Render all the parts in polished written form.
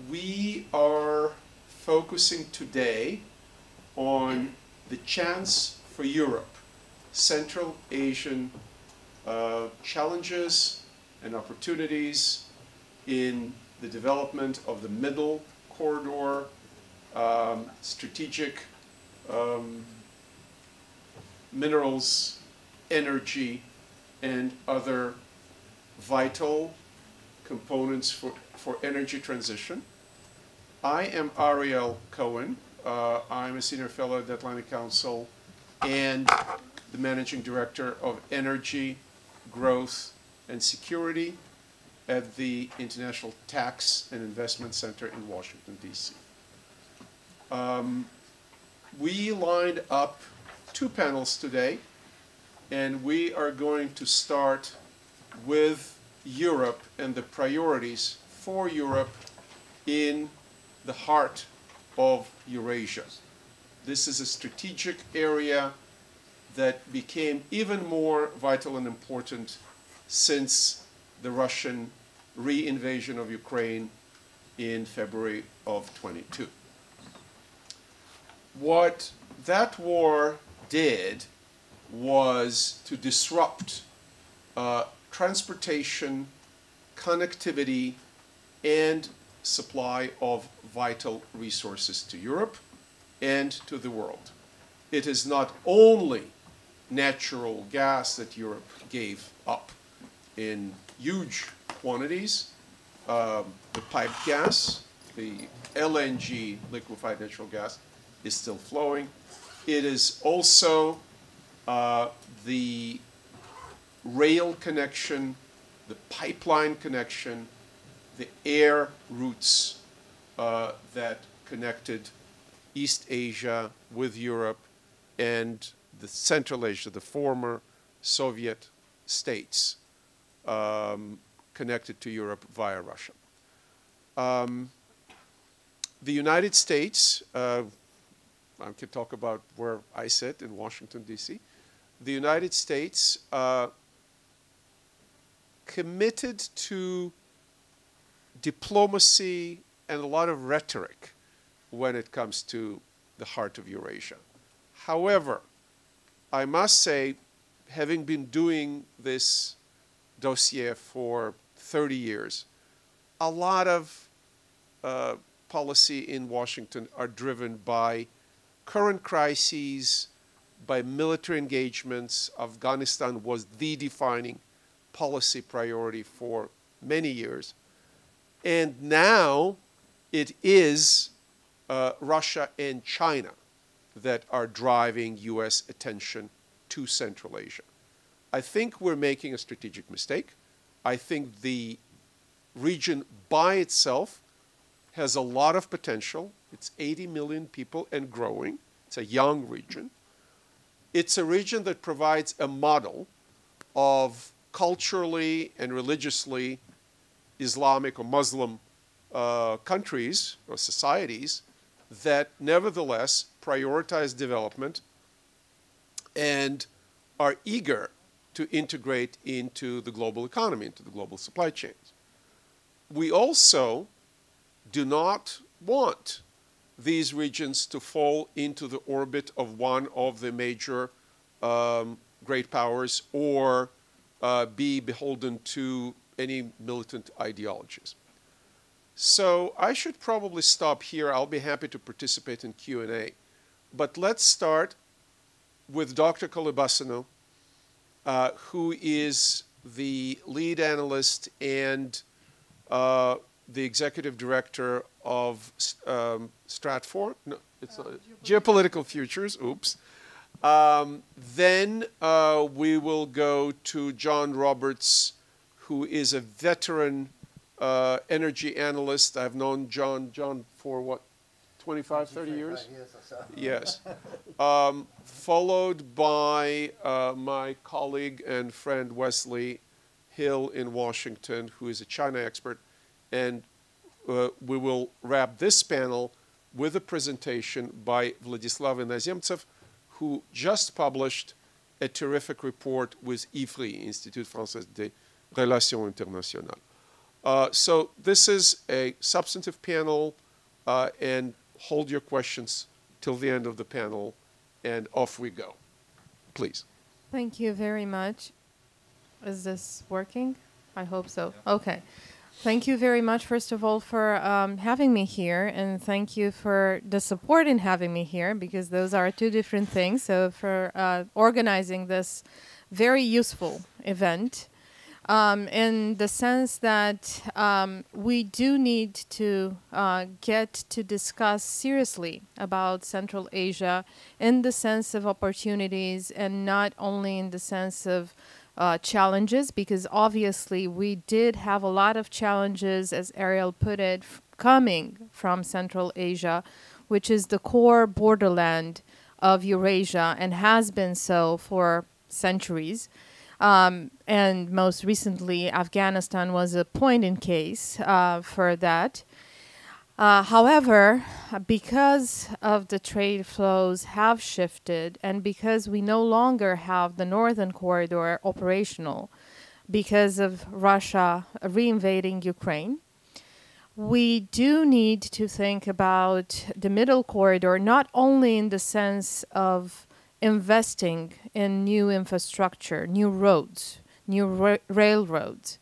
We are focusing today on the chance for Europe, Central Asian challenges and opportunities in the development of the middle corridor, strategic minerals, energy, and other vital components for energy transition. I am Ariel Cohen. I'm a senior fellow at the Atlantic Council and the managing director of Energy, Growth, and Security at the International Tax and Investment Center in Washington, D.C. We lined up two panels today, and we are going to start with Europe and the priorities for Europe in the heart of Eurasia. This is a strategic area that became even more vital and important since the Russian re-invasion of Ukraine in February of 22. What that war did was to disrupt transportation, connectivity, and supply of vital resources to Europe and to the world. It is not only natural gas that Europe gave up in huge quantities, the piped gas, the LNG, liquefied natural gas, is still flowing. It is also the rail connection, the pipeline connection, the air routes that connected East Asia with Europe and the Central Asia, the former Soviet states, connected to Europe via Russia. The United States, I can talk about where I sit in Washington, D.C. The United States committed to diplomacy and a lot of rhetoric when it comes to the heart of Eurasia. However, I must say, having been doing this dossier for 30 years, a lot of policy in Washington are driven by current crises, by military engagements. Afghanistan was the defining policy priority for many years. And now it is Russia and China that are driving US attention to Central Asia. I think we're making a strategic mistake. I think the region by itself has a lot of potential. It's 80 million people and growing. It's a young region. It's a region that provides a model of culturally and religiously Islamic or Muslim countries or societies that nevertheless prioritize development and are eager to integrate into the global economy, into the global supply chains. We also do not want these regions to fall into the orbit of one of the major great powers or be beholden to any militant ideologies. So I should probably stop here. I'll be happy to participate in Q&A. But let's start with Dr. Kolybasynu, who is the lead analyst and the executive director of Stratfor. No, it's Geopolitical Futures. Oops. Then we will go to John Roberts, who is a veteran energy analyst. I've known John for what, 25, 30 years? 25 years or so. Yes. Followed by my colleague and friend Wesley Hill in Washington, who is a China expert. And we will wrap this panel with a presentation by Vladislav Inozemtsev, who just published a terrific report with IFRI, Institut Français des Relations Internationales. So this is a substantive panel, and hold your questions till the end of the panel, and off we go. Please. Thank you very much. Is this working? I hope so. Okay. Thank you very much, first of all, for having me here, and thank you for the support in having me here, because those are two different things. So for organizing this very useful event, in the sense that we do need to get to discuss seriously about Central Asia in the sense of opportunities, and not only in the sense of challenges, because obviously we did have a lot of challenges, as Ariel put it, coming from Central Asia, which is the core borderland of Eurasia and has been so for centuries. And most recently, Afghanistan was a point in case for that. However, because of the trade flows have shifted, and because we no longer have the Northern Corridor operational because of Russia reinvading Ukraine, we do need to think about the Middle Corridor, not only in the sense of investing in new infrastructure, new roads, new railroads,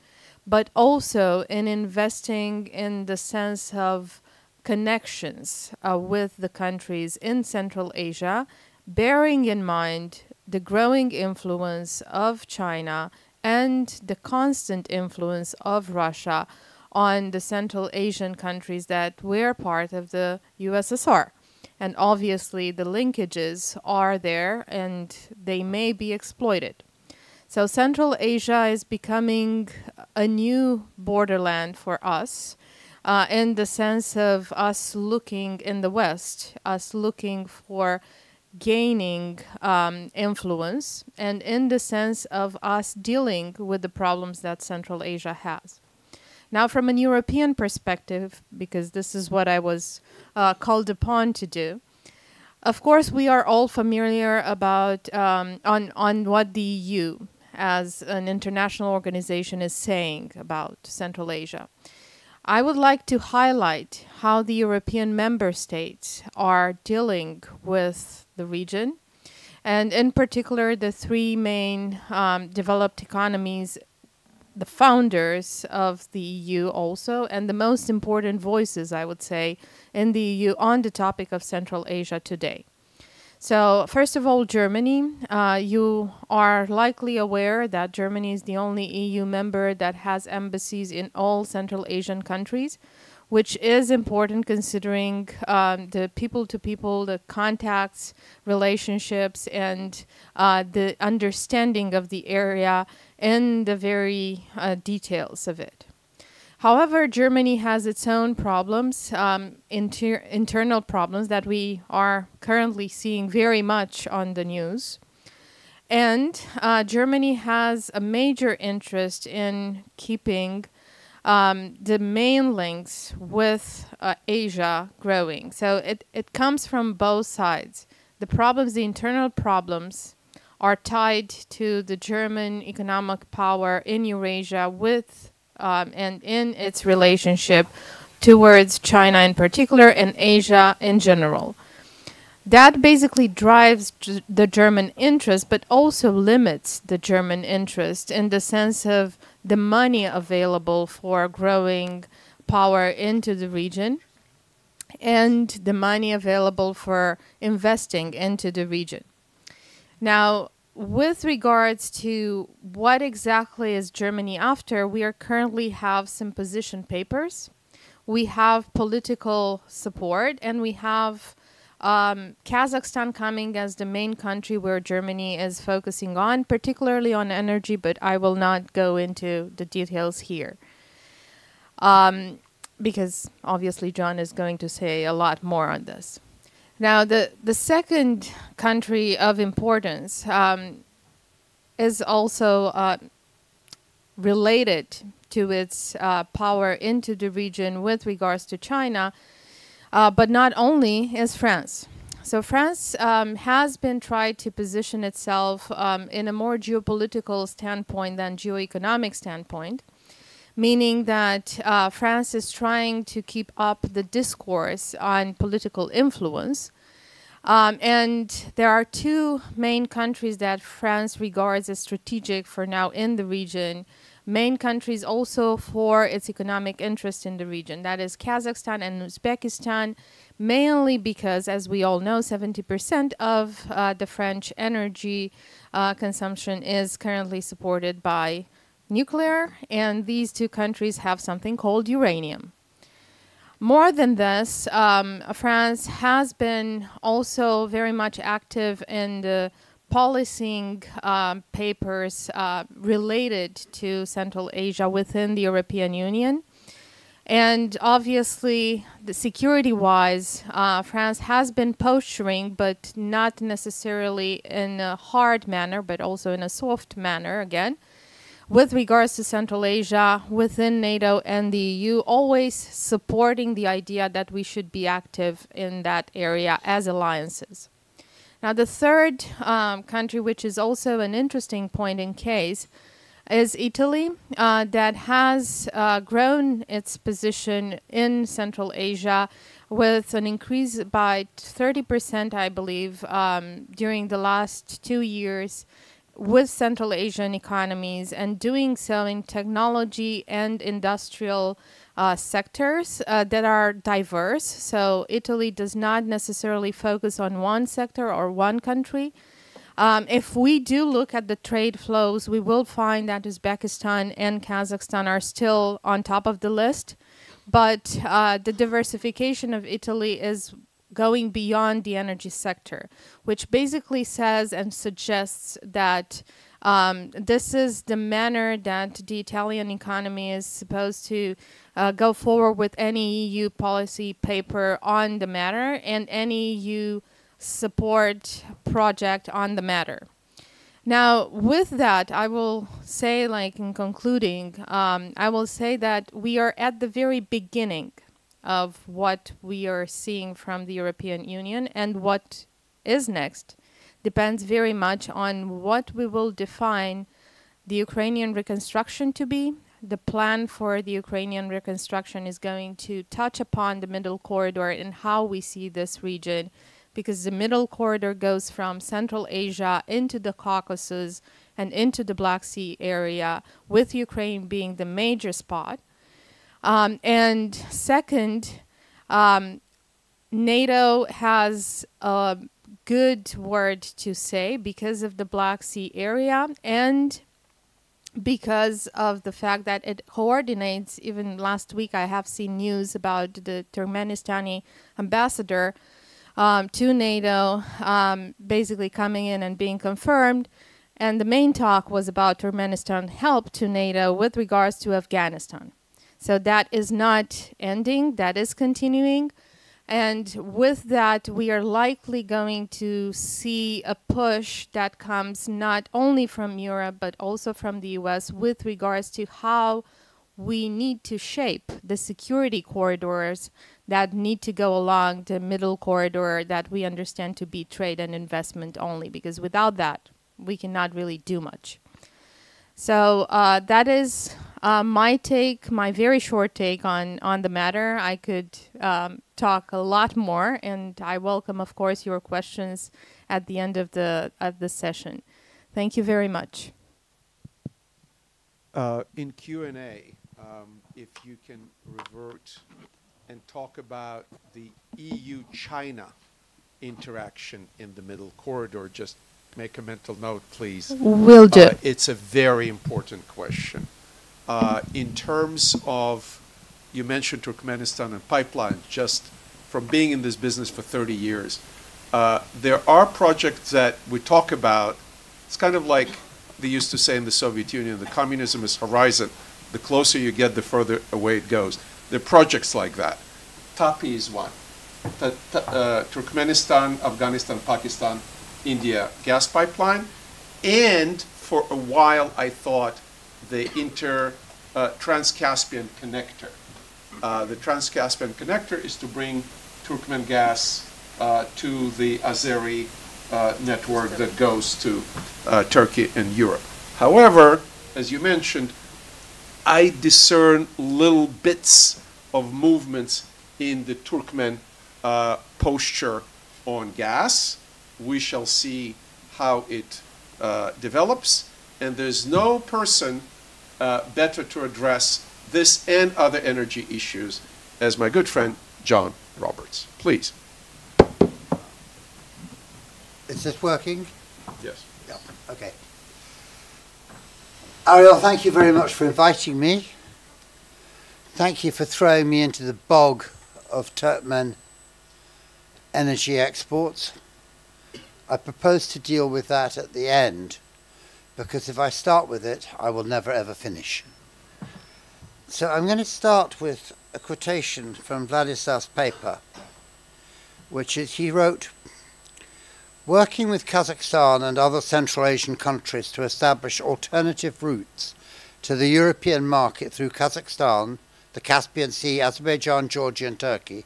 but also in investing in the sense of connections with the countries in Central Asia, bearing in mind the growing influence of China and the constant influence of Russia on the Central Asian countries that were part of the USSR. And obviously the linkages are there and they may be exploited. So Central Asia is becoming a new borderland for us, in the sense of us looking in the West, us looking for gaining influence, and in the sense of us dealing with the problems that Central Asia has. Now, from an European perspective, because this is what I was called upon to do, of course, we are all familiar about on what the EU as an international organization is saying about Central Asia. I would like to highlight how the European member states are dealing with the region, and in particular the three main developed economies, the founders of the EU also, and the most important voices, I would say, in the EU on the topic of Central Asia today. So first of all, Germany. You are likely aware that Germany is the only EU member that has embassies in all Central Asian countries, which is important considering the people-to-people, the contacts, relationships, and the understanding of the area and the very details of it. However, Germany has its own problems, internal problems that we are currently seeing very much on the news. And Germany has a major interest in keeping the main links with Asia growing. So it comes from both sides. The problems, the internal problems, are tied to the German economic power in Eurasia with and in its relationship towards China in particular and Asia in general. That basically drives the German interest, but also limits the German interest in the sense of the money available for growing power into the region and the money available for investing into the region. Now, with regards to what exactly is Germany after, we are currently have some position papers. We have political support, and we have Kazakhstan coming as the main country where Germany is focusing on, particularly on energy, but I will not go into the details here. Because obviously John is going to say a lot more on this. Now, the second country of importance is also related to its power into the region with regards to China, but not only is France. So France has been tried to position itself in a more geopolitical standpoint than geoeconomic standpoint, meaning that France is trying to keep up the discourse on political influence. And there are two main countries that France regards as strategic for now in the region, main countries also for its economic interest in the region. That is Kazakhstan and Uzbekistan, mainly because, as we all know, 70% of the French energy consumption is currently supported by nuclear, and these two countries have something called uranium. More than this, France has been also very much active in the policing papers related to Central Asia within the European Union. And obviously, the security-wise, France has been posturing, but not necessarily in a hard manner, but also in a soft manner, again, with regards to Central Asia, within NATO and the EU, always supporting the idea that we should be active in that area as alliances. Now, the third country, which is also an interesting point in case, is Italy, that has grown its position in Central Asia with an increase by 30%, I believe, during the last 2 years, with Central Asian economies, and doing so in technology and industrial sectors that are diverse. So Italy does not necessarily focus on one sector or one country. If we do look at the trade flows, we will find that Uzbekistan and Kazakhstan are still on top of the list, but the diversification of Italy is going beyond the energy sector, which basically says and suggests that this is the manner that the Italian economy is supposed to go forward with any EU policy paper on the matter and any EU support project on the matter. Now, with that, I will say, like in concluding, I will say that we are at the very beginning of what we are seeing from the European Union, and what is next depends very much on what we will define the Ukrainian reconstruction to be. The plan for the Ukrainian reconstruction is going to touch upon the Middle Corridor and how we see this region, because the Middle Corridor goes from Central Asia into the Caucasus and into the Black Sea area, with Ukraine being the major spot. And second, NATO has a good word to say because of the Black Sea area and because of the fact that it coordinates. Even last week I have seen news about the Turkmenistani ambassador to NATO basically coming in and being confirmed. And the main talk was about Turkmenistan help to NATO with regards to Afghanistan. So that is not ending, that is continuing. And with that, we are likely going to see a push that comes not only from Europe, but also from the US with regards to how we need to shape the security corridors that need to go along the Middle Corridor that we understand to be trade and investment only, because without that, we cannot really do much. So that is my take, my very short take on the matter. I could talk a lot more, and I welcome, of course, your questions at the end of the session. Thank you very much. In Q&A, if you can revert and talk about the EU-China interaction in the Middle Corridor, just make a mental note, please. Will do. It's a very important question. In terms of, you mentioned Turkmenistan and pipelines, just from being in this business for 30 years, there are projects that we talk about. It's kind of like they used to say in the Soviet Union, the communism is horizon. The closer you get, the further away it goes. There are projects like that. TAPI is one. Turkmenistan, Afghanistan, Pakistan, India gas pipeline. And for a while, I thought the Trans-Caspian connector. The Trans-Caspian connector is to bring Turkmen gas to the Azeri network that goes to Turkey and Europe. However, as you mentioned, I discern little bits of movements in the Turkmen posture on gas. We shall see how it develops, and there's no person better to address this and other energy issues as my good friend John Roberts. Please. Is this working? Yes. Yeah. Okay. Ariel, thank you very much for inviting me. Thank you for throwing me into the bog of Turkmen energy exports. I propose to deal with that at the end, because if I start with it, I will never ever finish. So I'm going to start with a quotation from Vladislav's paper, which is, he wrote, "Working with Kazakhstan and other Central Asian countries to establish alternative routes to the European market through Kazakhstan, the Caspian Sea, Azerbaijan, Georgia and Turkey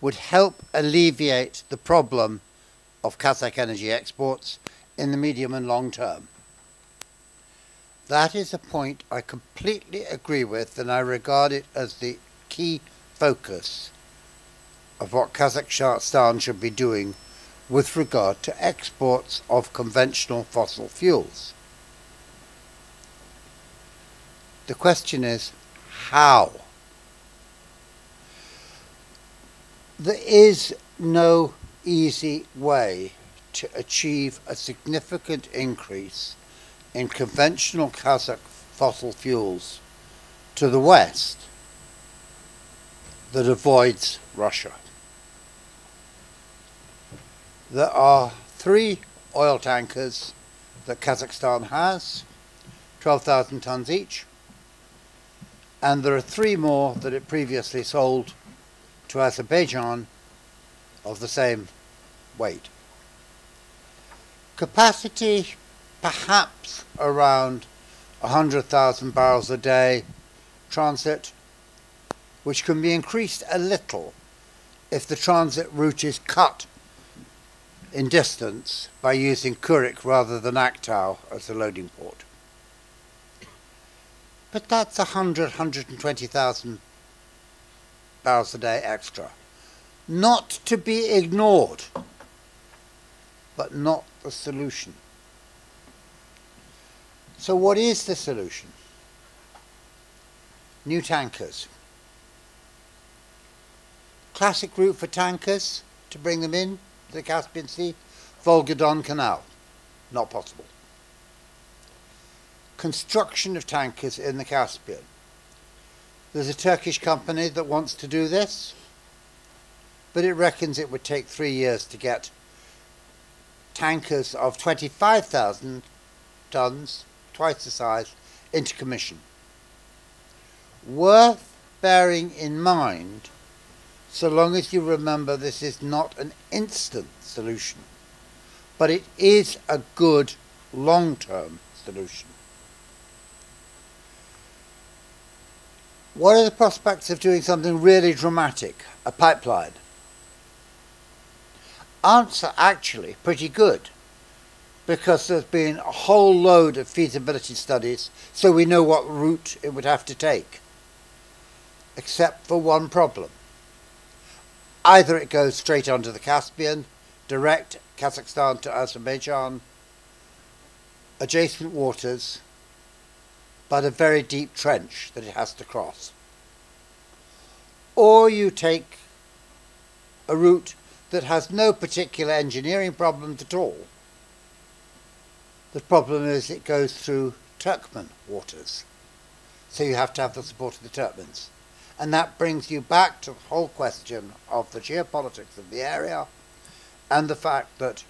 would help alleviate the problem of Kazakh energy exports in the medium and long term." That is a point I completely agree with, and I regard it as the key focus of what Kazakhstan should be doing with regard to exports of conventional fossil fuels. The question is, how? There is no easy way to achieve a significant increase in conventional Kazakh fossil fuels to the west that avoids Russia. There are 3 oil tankers that Kazakhstan has, 12,000 tons each, and there are 3 more that it previously sold to Azerbaijan of the same weight. Capacity perhaps around 100,000 barrels a day transit, which can be increased a little if the transit route is cut in distance by using Kurik rather than Aktau as a loading port. But that's 120,000 barrels a day extra. Not to be ignored, but not the solution. So what is the solution? New tankers. Classic route for tankers to bring them in to the Caspian Sea, Volga-Don Canal. Not possible. Construction of tankers in the Caspian. There's a Turkish company that wants to do this, but it reckons it would take 3 years to get tankers of 25,000 tons, twice the size, into commission. Worth bearing in mind, so long as you remember this is not an instant solution, but it is a good long-term solution. What are the prospects of doing something really dramatic, a pipeline? Answer actually pretty good, because there's been a whole load of feasibility studies, so we know what route it would have to take. Except for one problem. Either it goes straight onto the Caspian, direct Kazakhstan to Azerbaijan, adjacent waters, but a very deep trench that it has to cross. Or you take a route that has no particular engineering problems at all. The problem is it goes through Turkmen waters. So you have to have the support of the Turkmens. And that brings you back to the whole question of the geopolitics of the area and the fact that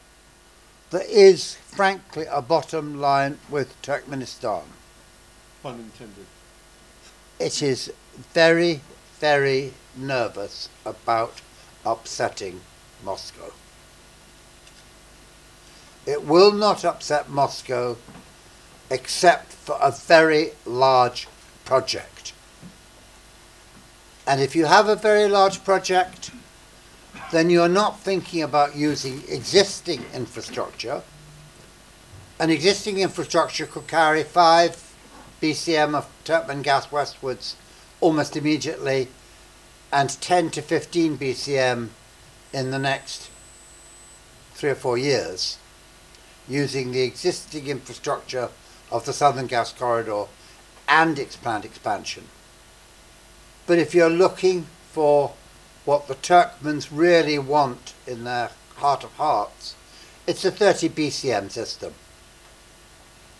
there is, frankly, a bottom line with Turkmenistan. Pun intended. It is very, very nervous about upsetting Moscow. It will not upset Moscow except for a very large project. And if you have a very large project, then you're not thinking about using existing infrastructure. An existing infrastructure could carry 5 BCM of Turkmen gas westwards almost immediately, and 10 to 15 BCM in the next 3 or 4 years, using the existing infrastructure of the Southern Gas Corridor and its planned expansion. But if you're looking for what the Turkmens really want in their heart of hearts, it's a 30 BCM system.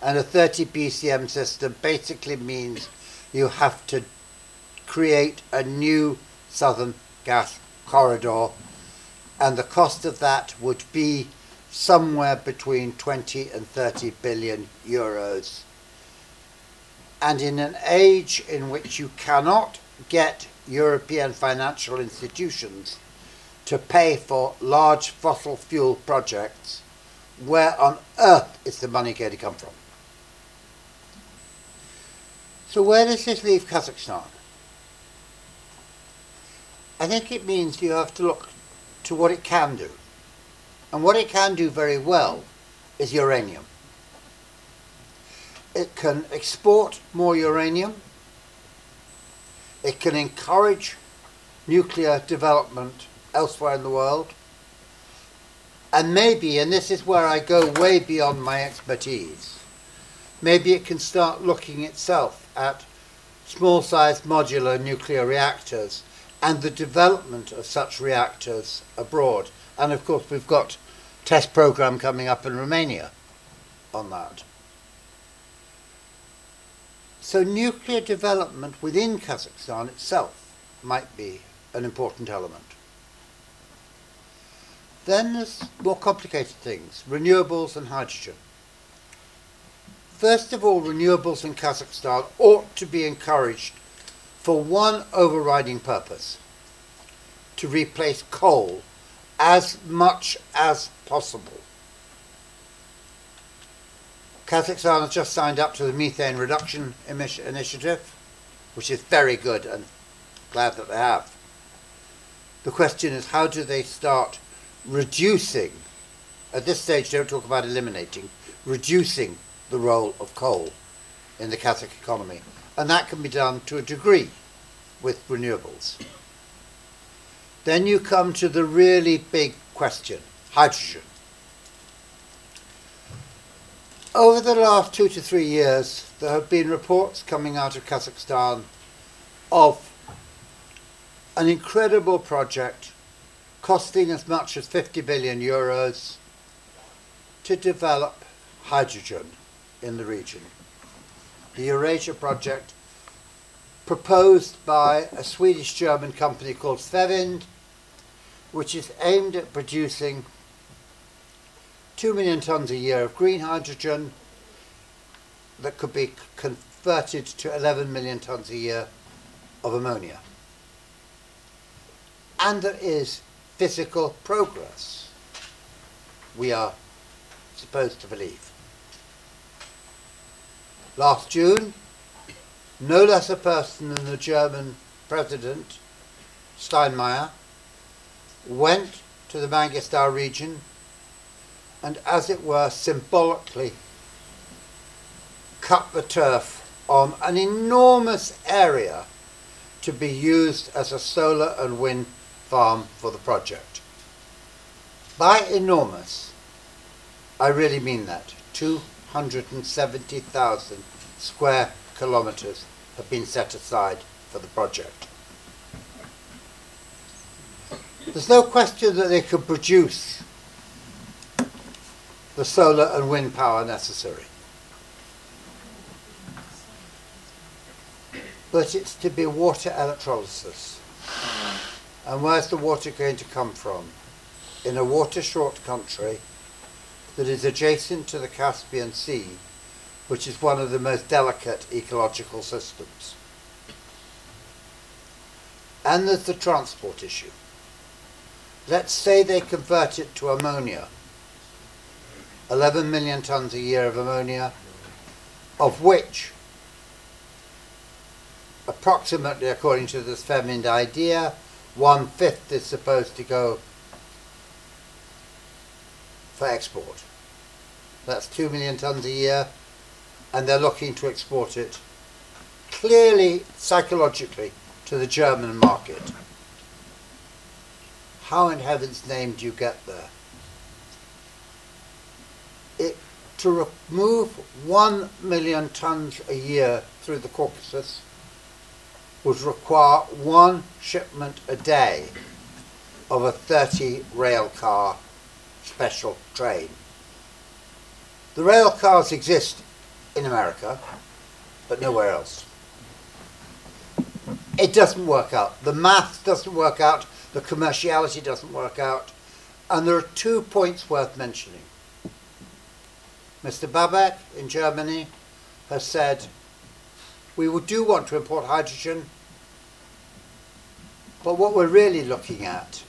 And a 30 BCM system basically means you have to create a new Southern Gas Corridor, and the cost of that would be somewhere between 20 and 30 billion euros. And in an age in which you cannot get European financial institutions to pay for large fossil fuel projects, where on earth is the money going to come from? So where does this leave Kazakhstan? I think it means you have to look to what it can do. And what it can do very well is uranium. It can export more uranium. It can encourage nuclear development elsewhere in the world. And maybe, and this is where I go way beyond my expertise, maybe it can start looking itself at small-sized modular nuclear reactors and the development of such reactors abroad. And of course we've got a test program coming up in Romania on that. So nuclear development within Kazakhstan itself might be an important element. Then there's more complicated things, renewables and hydrogen. First of all, renewables in Kazakhstan ought to be encouraged for one overriding purpose: to replace coal as much as possible. Kazakhstan has just signed up to the methane reduction initiative, which is very good, and glad that they have. The question is, how do they start reducing, at this stage don't talk about eliminating, reducing the role of coal in the Kazakh economy? And that can be done to a degree with renewables. Then you come to the really big question, hydrogen. Over the last 2 to 3 years, there have been reports coming out of Kazakhstan of an incredible project costing as much as 50 billion euros to develop hydrogen in the region. The Eurasia project, proposed by a Swedish-German company called Svevind, which is aimed at producing 2 million tons a year of green hydrogen that could be converted to 11 million tons a year of ammonia. And there is physical progress, we are supposed to believe. Last June, no less a person than the German President, Steinmeier, went to the Mangistau region and, as it were, symbolically cut the turf on an enormous area to be used as a solar and wind farm for the project. By enormous, I really mean that. 270,000 square kilometres have been set aside for the project. There's no question that they could produce the solar and wind power necessary. But it's to be water electrolysis. And where's the water going to come from? In a water-short country that is adjacent to the Caspian Sea, which is one of the most delicate ecological systems. And there's the transport issue. Let's say they convert it to ammonia, 11 million tons a year of ammonia, of which approximately, according to this Svevind idea, 1/5 is supposed to go for export. That's 2 million tons a year, and they're looking to export it clearly psychologically to the German market. How in heaven's name do you get there? To remove 1 million tons a year through the Caucasus would require one shipment a day of a 30 rail car special train. The rail cars exist in America, but nowhere else. It doesn't work out. The math doesn't work out, the commerciality doesn't work out, and there are 2 points worth mentioning. Mr. Babek in Germany has said, we do want to import hydrogen, but what we're really looking at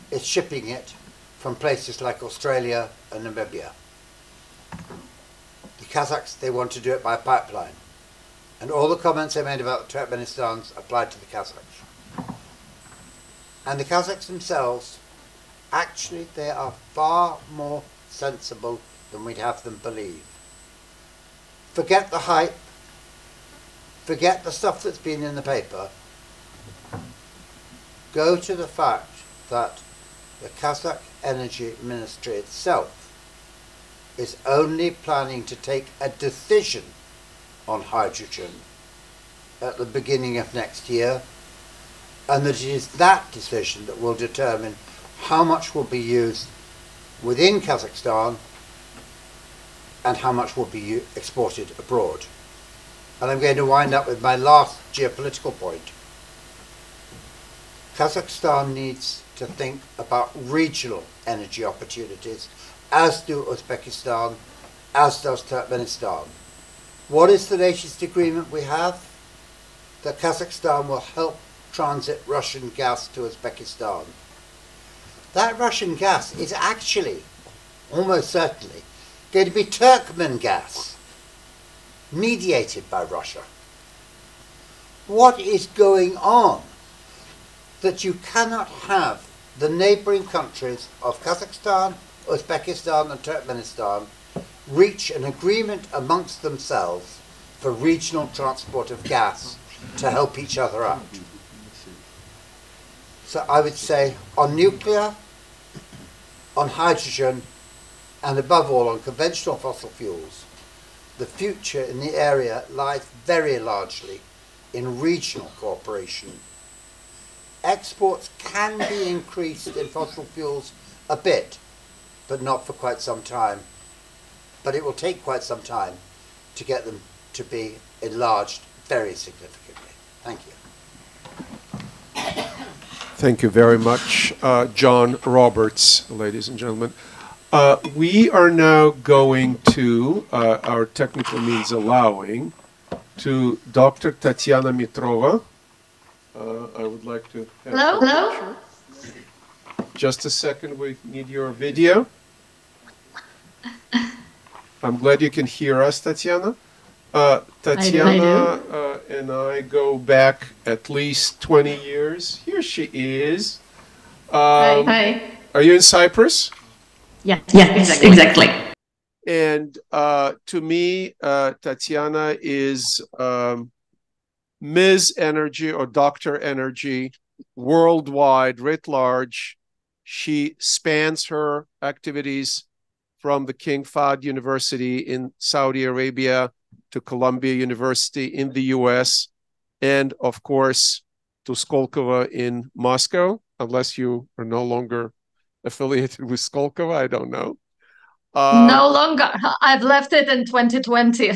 is shipping it from places like Australia and Namibia. The Kazakhs, they want to do it by pipeline. And all the comments I made about Turkmenistan apply to the Kazakhs. And the Kazakhs themselves, actually, they are far more sensible than we'd have them believe. Forget the hype, forget the stuff that's been in the paper. Go to the fact that the Kazakh Energy Ministry itself is only planning to take a decision on hydrogen at the beginning of next year, and that it is that decision that will determine how much will be used within Kazakhstan and how much will be exported abroad. And I'm going to wind up with my last geopolitical point. Kazakhstan needs to think about regional energy opportunities, as do Uzbekistan, as does Turkmenistan. What is the latest agreement we have? That Kazakhstan will help transit Russian gas to Uzbekistan. That Russian gas is actually, almost certainly, going to be Turkmen gas, mediated by Russia. What is going on that you cannot have the neighbouring countries of Kazakhstan, Uzbekistan and Turkmenistan reach an agreement amongst themselves for regional transport of gas to help each other out? So I would say on nuclear, on hydrogen, and above all on conventional fossil fuels, the future in the area lies very largely in regional cooperation. Exports can be increased in fossil fuels a bit, but not for quite some time. But it will take quite some time to get them to be enlarged very significantly. Thank you. Thank you very much, John Roberts, ladies and gentlemen. We are now going to, our technical means allowing, to Dr. Tatiana Mitrova. I would like to have Hello? Hello? Just a second, we need your video. I'm glad you can hear us, Tatiana. Tatiana and I go back at least 20 years. Here she is. Hi. Are you in Cyprus? Yes, exactly. And to me, Tatiana is Ms. Energy or Dr. Energy worldwide, writ large. She spans her activities from the King Fahd University in Saudi Arabia to Columbia University in the US, and of course to Skolkovo in Moscow, unless you are no longer affiliated with Skolkovo, I don't know. No longer. I've left it in 2020.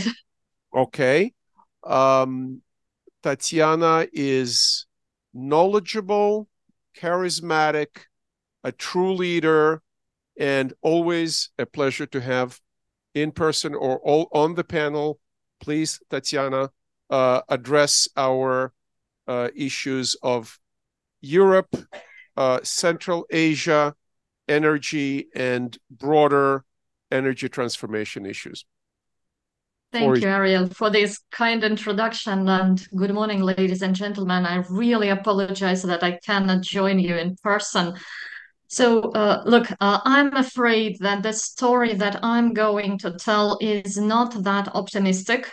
Okay. Tatiana is knowledgeable, charismatic, a true leader, and always a pleasure to have in person or on the panel. Please, Tatiana, address our issues of Europe, Central Asia, energy, and broader energy transformation issues. Thank you, Ariel, for this kind introduction, and good morning, ladies and gentlemen. I really apologize that I cannot join you in person. So, look, I'm afraid that the story that I'm going to tell is not that optimistic.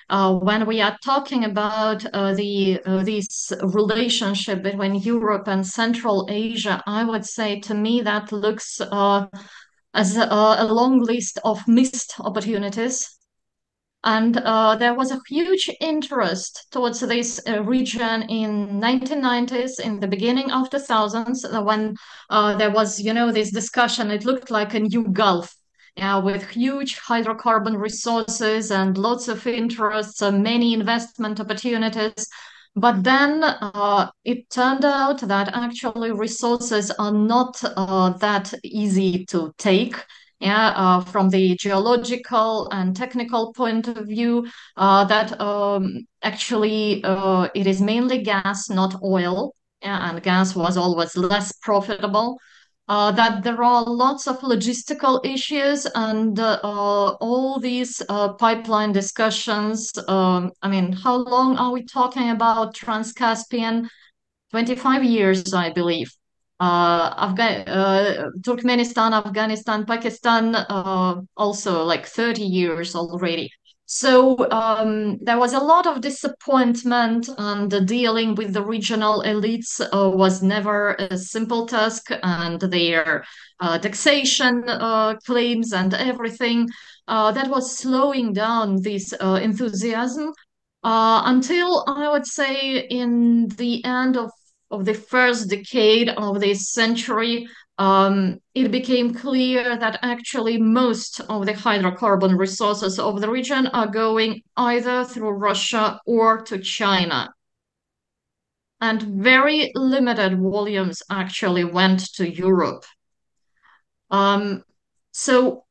when we are talking about this relationship between Europe and Central Asia, I would say to me that looks as a long list of missed opportunities. And there was a huge interest towards this region in 1990s, in the beginning of 2000s, when there was, this discussion. It looked like a new Gulf, with huge hydrocarbon resources and lots of interests, many investment opportunities. But then it turned out that actually resources are not that easy to take. From the geological and technical point of view, that actually it is mainly gas, not oil, and gas was always less profitable. That there are lots of logistical issues and all these pipeline discussions. I mean, how long are we talking about Trans-Caspian? 25 years, I believe. Turkmenistan, Afghanistan, Pakistan, also like 30 years already. So there was a lot of disappointment, and dealing with the regional elites was never a simple task, and their taxation claims and everything that was slowing down this enthusiasm until I would say in the end of the first decade of this century, it became clear that actually most of the hydrocarbon resources of the region are going either through Russia or to China. And very limited volumes actually went to Europe. So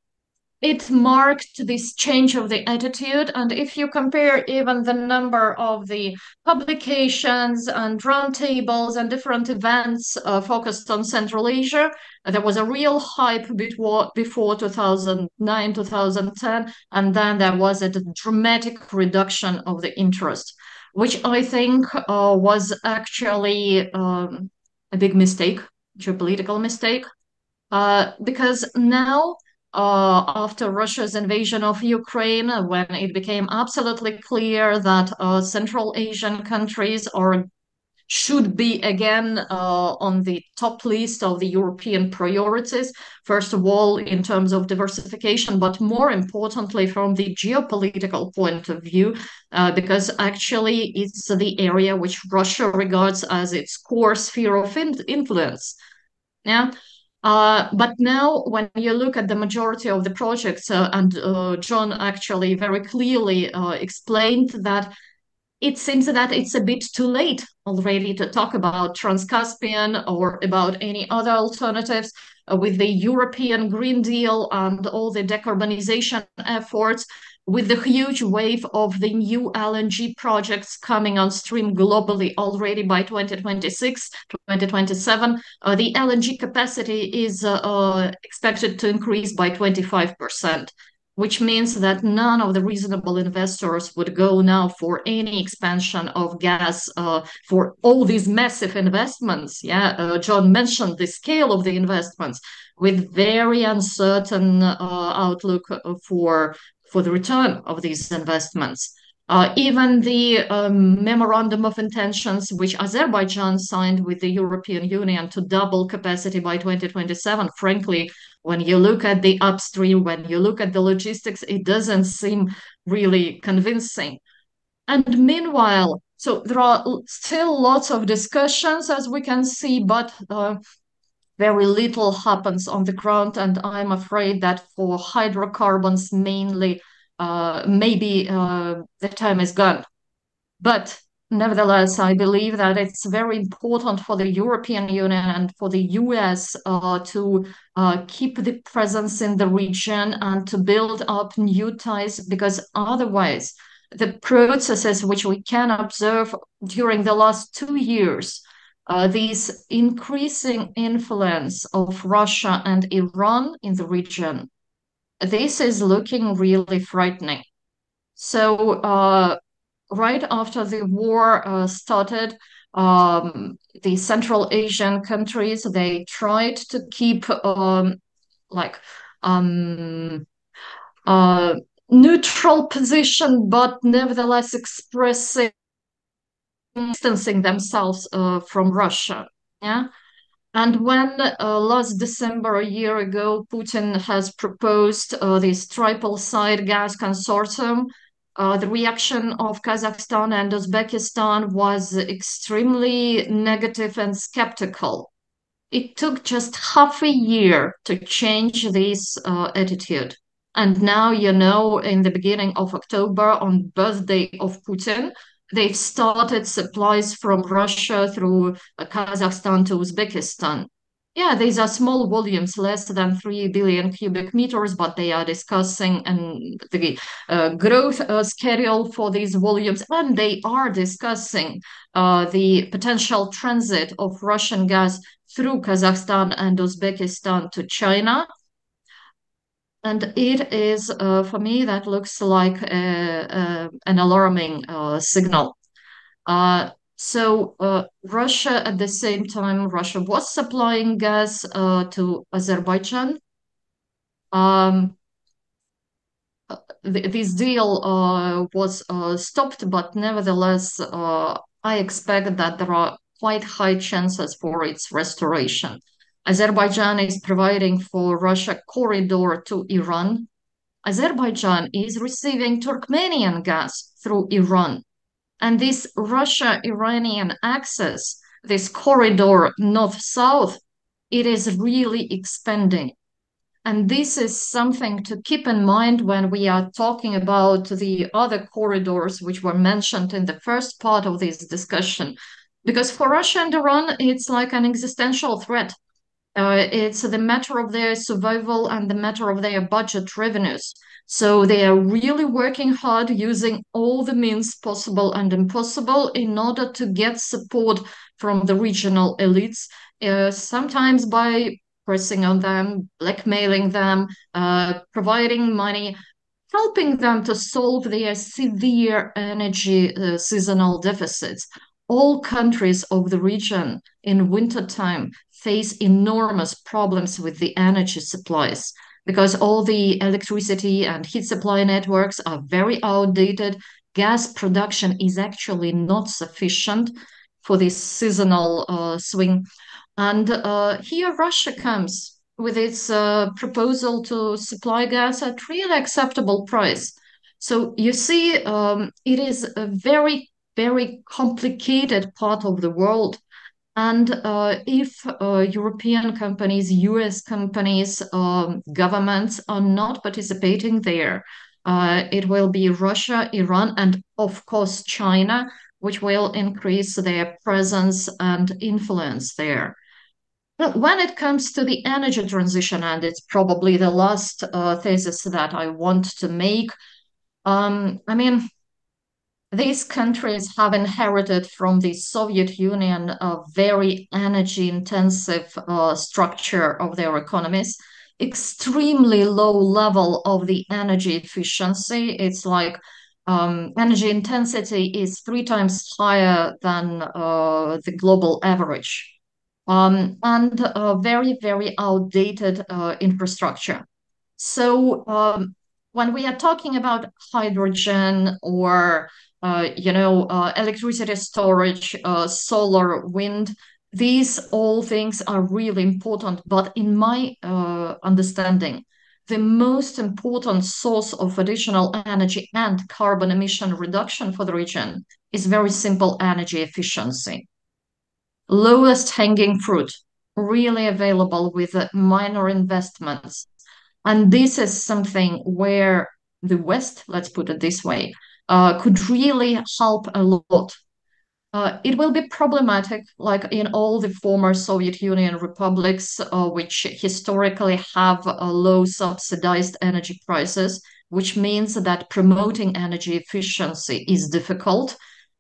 it marked this change of the attitude. And if you compare even the number of the publications and roundtables and different events focused on Central Asia, there was a real hype before 2009, 2010, and then there was a dramatic reduction of the interest, which I think was actually a big mistake, geopolitical mistake, because now after Russia's invasion of Ukraine, when it became absolutely clear that Central Asian countries should be again on the top list of the European priorities, first of all, in terms of diversification, but more importantly, from the geopolitical point of view, because actually it's the area which Russia regards as its core sphere of influence. Yeah. But now, when you look at the majority of the projects, and John actually very clearly explained that it seems that it's a bit too late already to talk about Trans-Caspian or about any other alternatives with the European Green Deal and all the decarbonization efforts, with the huge wave of the new LNG projects coming on stream globally already by 2026, 2027. The LNG capacity is expected to increase by 25%. Which means that none of the reasonable investors would go now for any expansion of gas for all these massive investments. John mentioned the scale of the investments with very uncertain outlook for the return of these investments. Even the memorandum of intentions which Azerbaijan signed with the European Union to double capacity by 2027, frankly, when you look at the upstream, when you look at the logistics, it doesn't seem really convincing. And meanwhile, so there are still lots of discussions, as we can see, but very little happens on the ground. And I'm afraid that for hydrocarbons mainly, maybe the time is gone. But nevertheless, I believe that it's very important for the European Union and for the US to keep the presence in the region and to build up new ties, because otherwise, the processes which we can observe during the last 2 years, this increasing influence of Russia and Iran in the region, this is looking really frightening. So right after the war started, the Central Asian countries, they tried to keep neutral position, but nevertheless expressing, distancing themselves from Russia. Yeah. And when last December, a year ago, Putin has proposed this triple-side gas consortium, the reaction of Kazakhstan and Uzbekistan was extremely negative and skeptical. It took just half a year to change this attitude. And now, in the beginning of October, on birthday of Putin, they've started supplies from Russia through Kazakhstan to Uzbekistan. Yeah, these are small volumes, less than 3 billion cubic meters, but they are discussing the growth schedule for these volumes, and they are discussing the potential transit of Russian gas through Kazakhstan and Uzbekistan to China. And it is, for me, that looks like an alarming signal. So Russia, at the same time, Russia was supplying gas to Azerbaijan. This deal was stopped, but nevertheless, I expect that there are quite high chances for its restoration. Azerbaijan is providing for Russia corridor to Iran. Azerbaijan is receiving Turkmenian gas through Iran. And this Russia-Iranian axis, this corridor north-south, it is really expanding. And this is something to keep in mind when we are talking about the other corridors which were mentioned in the first part of this discussion. Because for Russia and Iran, it's like an existential threat. It's the matter of their survival and the matter of their budget revenues. So they are really working hard using all the means possible and impossible in order to get support from the regional elites, sometimes by pressing on them, blackmailing them, providing money, helping them to solve their severe energy seasonal deficits. All countries of the region in wintertime face enormous problems with the energy supplies because all the electricity and heat supply networks are very outdated. Gas production is actually not sufficient for this seasonal swing. And here Russia comes with its proposal to supply gas at really acceptable price. So you see, it is a very, very complicated part of the world. And if European companies, US companies, governments are not participating there, it will be Russia, Iran, and of course China, which will increase their presence and influence there. When it comes to the energy transition, and it's probably the last thesis that I want to make, I mean, these countries have inherited from the Soviet Union a very energy intensive structure of their economies, extremely low level of the energy efficiency. It's like energy intensity is 3 times higher than the global average and very, very outdated infrastructure. So when we are talking about hydrogen or electricity storage, solar, wind, these all things are really important. But in my understanding, the most important source of additional energy and carbon emission reduction for the region is very simple energy efficiency. Lowest hanging fruit, really available with minor investments. And this is something where the West, let's put it this way, could really help a lot. It will be problematic, like in all the former Soviet Union republics, which historically have low subsidized energy prices, which means that promoting energy efficiency is difficult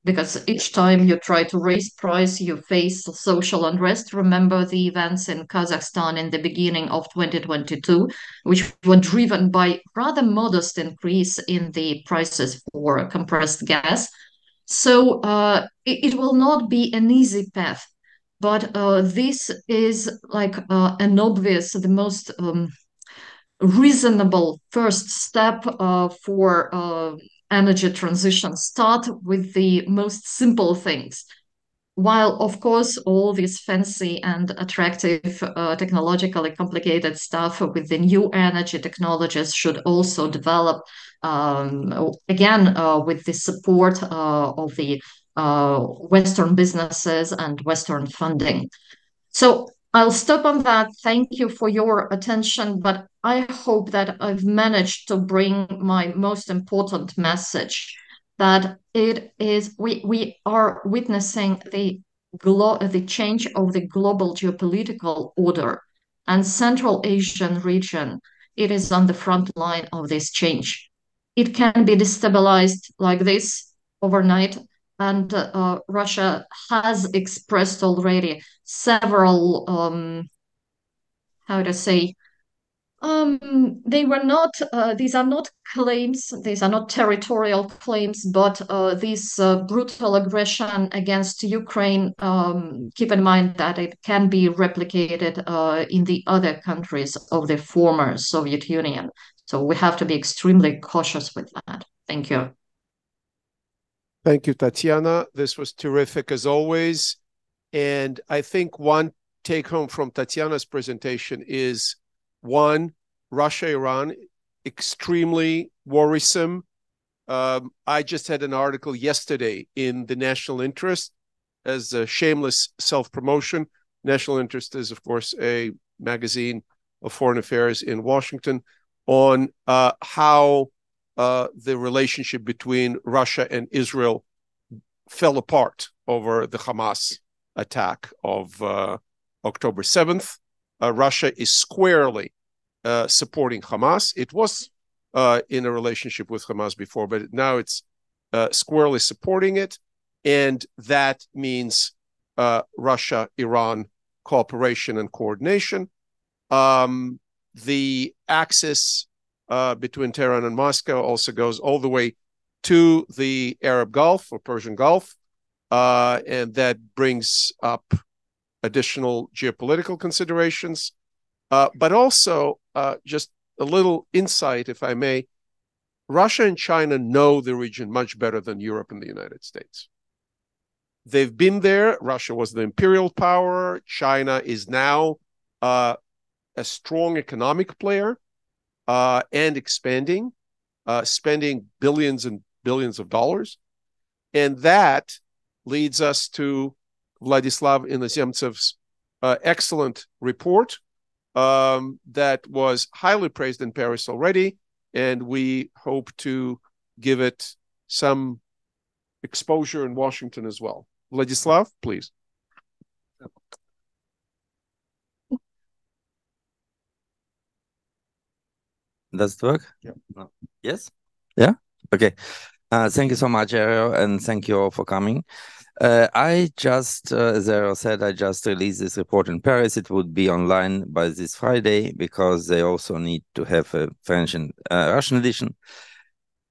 because each time you try to raise price, you face social unrest. Remember the events in Kazakhstan in the beginning of 2022, which were driven by rather modest increase in the prices for compressed gas. So it will not be an easy path, but this is like an obvious, the most reasonable first step for energy transition. Start with the most simple things. While, of course, all this fancy and attractive, technologically complicated stuff with the new energy technologies should also develop, again, with the support of the Western businesses and Western funding. So I'll stop on that. Thank you for your attention, but I hope that I've managed to bring my most important message, that we are witnessing the change of the global geopolitical order, and Central Asian region, it is on the front line of this change. It can be destabilized like this overnight, and Russia has expressed already several, how to say, these are not claims, these are not territorial claims, but this brutal aggression against Ukraine, keep in mind that it can be replicated in the other countries of the former Soviet Union. So we have to be extremely cautious with that. Thank you. Thank you, Tatiana. This was terrific as always. And I think one take home from Tatiana's presentation is, one, Russia, Iran, extremely worrisome. I just had an article yesterday in the National Interest as a shameless self-promotion. National Interest is, of course, a magazine of foreign affairs in Washington, on how the relationship between Russia and Israel fell apart over the Hamas attack of October 7th. Russia is squarely supporting Hamas. It was in a relationship with Hamas before, but now it's squarely supporting it. And that means Russia-Iran cooperation and coordination. The axis between Tehran and Moscow also goes all the way to the Arab Gulf or Persian Gulf, and that brings up additional geopolitical considerations, but also just a little insight, if I may. Russia and China know the region much better than Europe and the United States. They've been there. Russia was the imperial power. China is now a strong economic player and expanding, spending billions and billions of dollars. And that leads us to Vladislav Inozemtsev's excellent report that was highly praised in Paris already, and we hope to give it some exposure in Washington as well. Vladislav, please. Does it work? Yeah. No. Yes? Yeah? Okay. Thank you so much, Ariel, and thank you all for coming. I just, as Ariel said, I just released this report in Paris. It would be online by this Friday because they also need to have a French and Russian edition.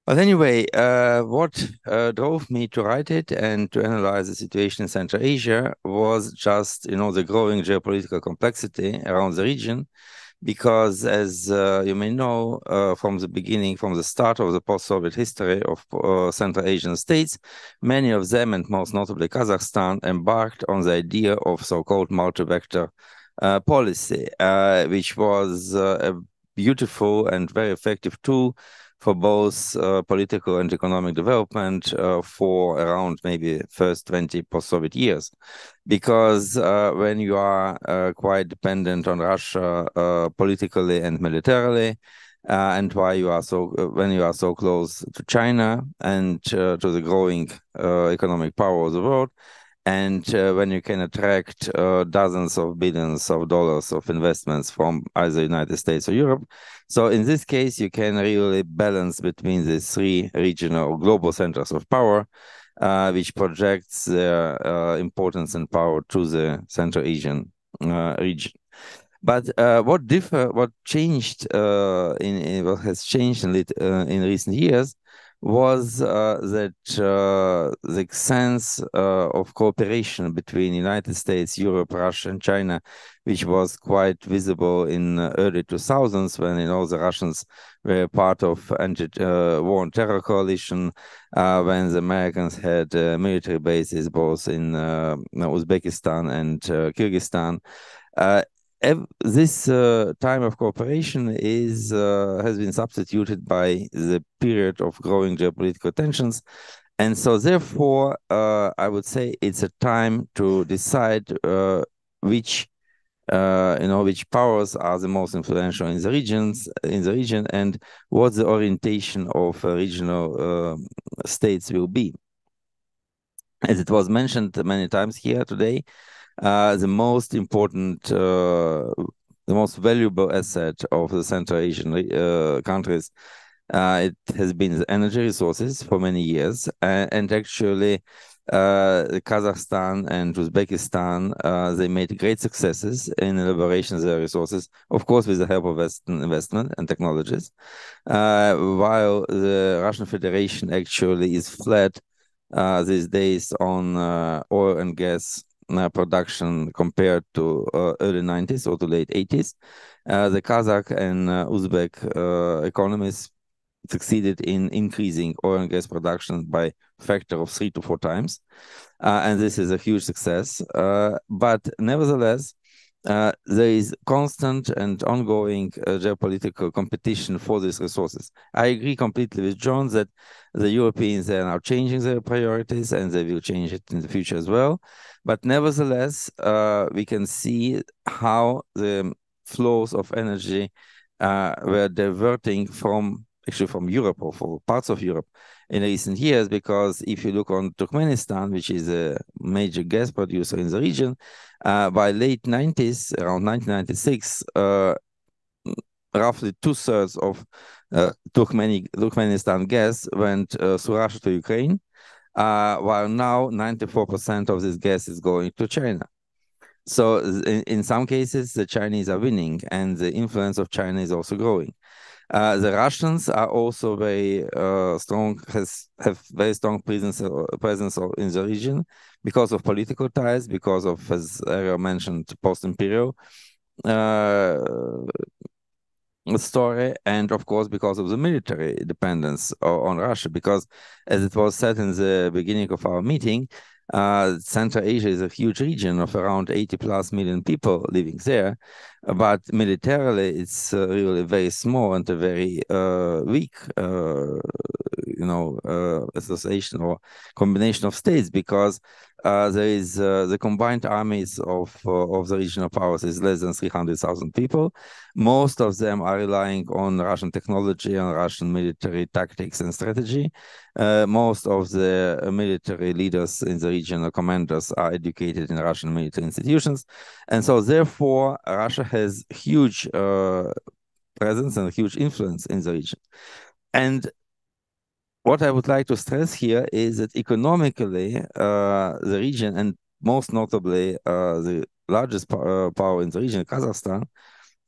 But anyway, what drove me to write it and to analyze the situation in Central Asia was just, the growing geopolitical complexity around the region. Because, as you may know, from the beginning, from the start of the post-Soviet history of Central Asian states, many of them, and most notably Kazakhstan, embarked on the idea of so-called multi-vector policy, which was a beautiful and very effective tool for both political and economic development for around maybe first 20 post-Soviet years. Because when you are quite dependent on Russia politically and militarily, and when you are so close to China and to the growing economic power of the world, and when you can attract dozens of billions of dollars of investments from either United States or Europe. So in this case, you can really balance between the three regional or global centers of power, which projects their importance and power to the Central Asian region. But what has changed in recent years was that the sense of cooperation between United States, Europe, Russia, and China, which was quite visible in early 2000s when the Russians were part of anti-war and terror coalition, when the Americans had military bases both in Uzbekistan and Kyrgyzstan. This time of cooperation has been substituted by the period of growing geopolitical tensions, and so therefore I would say it's a time to decide which powers are the most influential in the region, and what the orientation of regional states will be. As it was mentioned many times here today, the most important, the most valuable asset of the Central Asian countries, it has been the energy resources for many years, and actually Kazakhstan and Uzbekistan, they made great successes in elaboration of their resources, of course with the help of Western investment and technologies, while the Russian Federation actually is flat these days on oil and gas production compared to early 90s or to late 80s. The Kazakh and Uzbek economies succeeded in increasing oil and gas production by a factor of 3 to 4 times. And this is a huge success. But nevertheless, there is constant and ongoing geopolitical competition for these resources. I agree completely with John that the Europeans are now changing their priorities, and they will change it in the future as well. But nevertheless, we can see how the flows of energy were diverting from Europe or from parts of Europe in recent years, because if you look on Turkmenistan, which is a major gas producer in the region, by late 90s, around 1996, roughly 2/3 of Turkmenistan gas went through Russia to Ukraine, while now 94% of this gas is going to China. So in some cases, the Chinese are winning, and the influence of China is also growing. The Russians are also very strong, have very strong presence in the region because of political ties, because of, as Ariel mentioned, post-imperial story, and of course because of the military dependence on Russia, because as it was said in the beginning of our meeting, Central Asia is a huge region of around 80+ million people living there, but militarily it's really very small and a very weak association or combination of states, because there is the combined armies of the regional powers is less than 300,000 people. Most of them are relying on Russian technology and Russian military tactics and strategy. Most of the military leaders in the regional commanders are educated in Russian military institutions. And so therefore, Russia has huge presence and huge influence in the region. And what I would like to stress here is that economically, the region, and most notably the largest power in the region, Kazakhstan,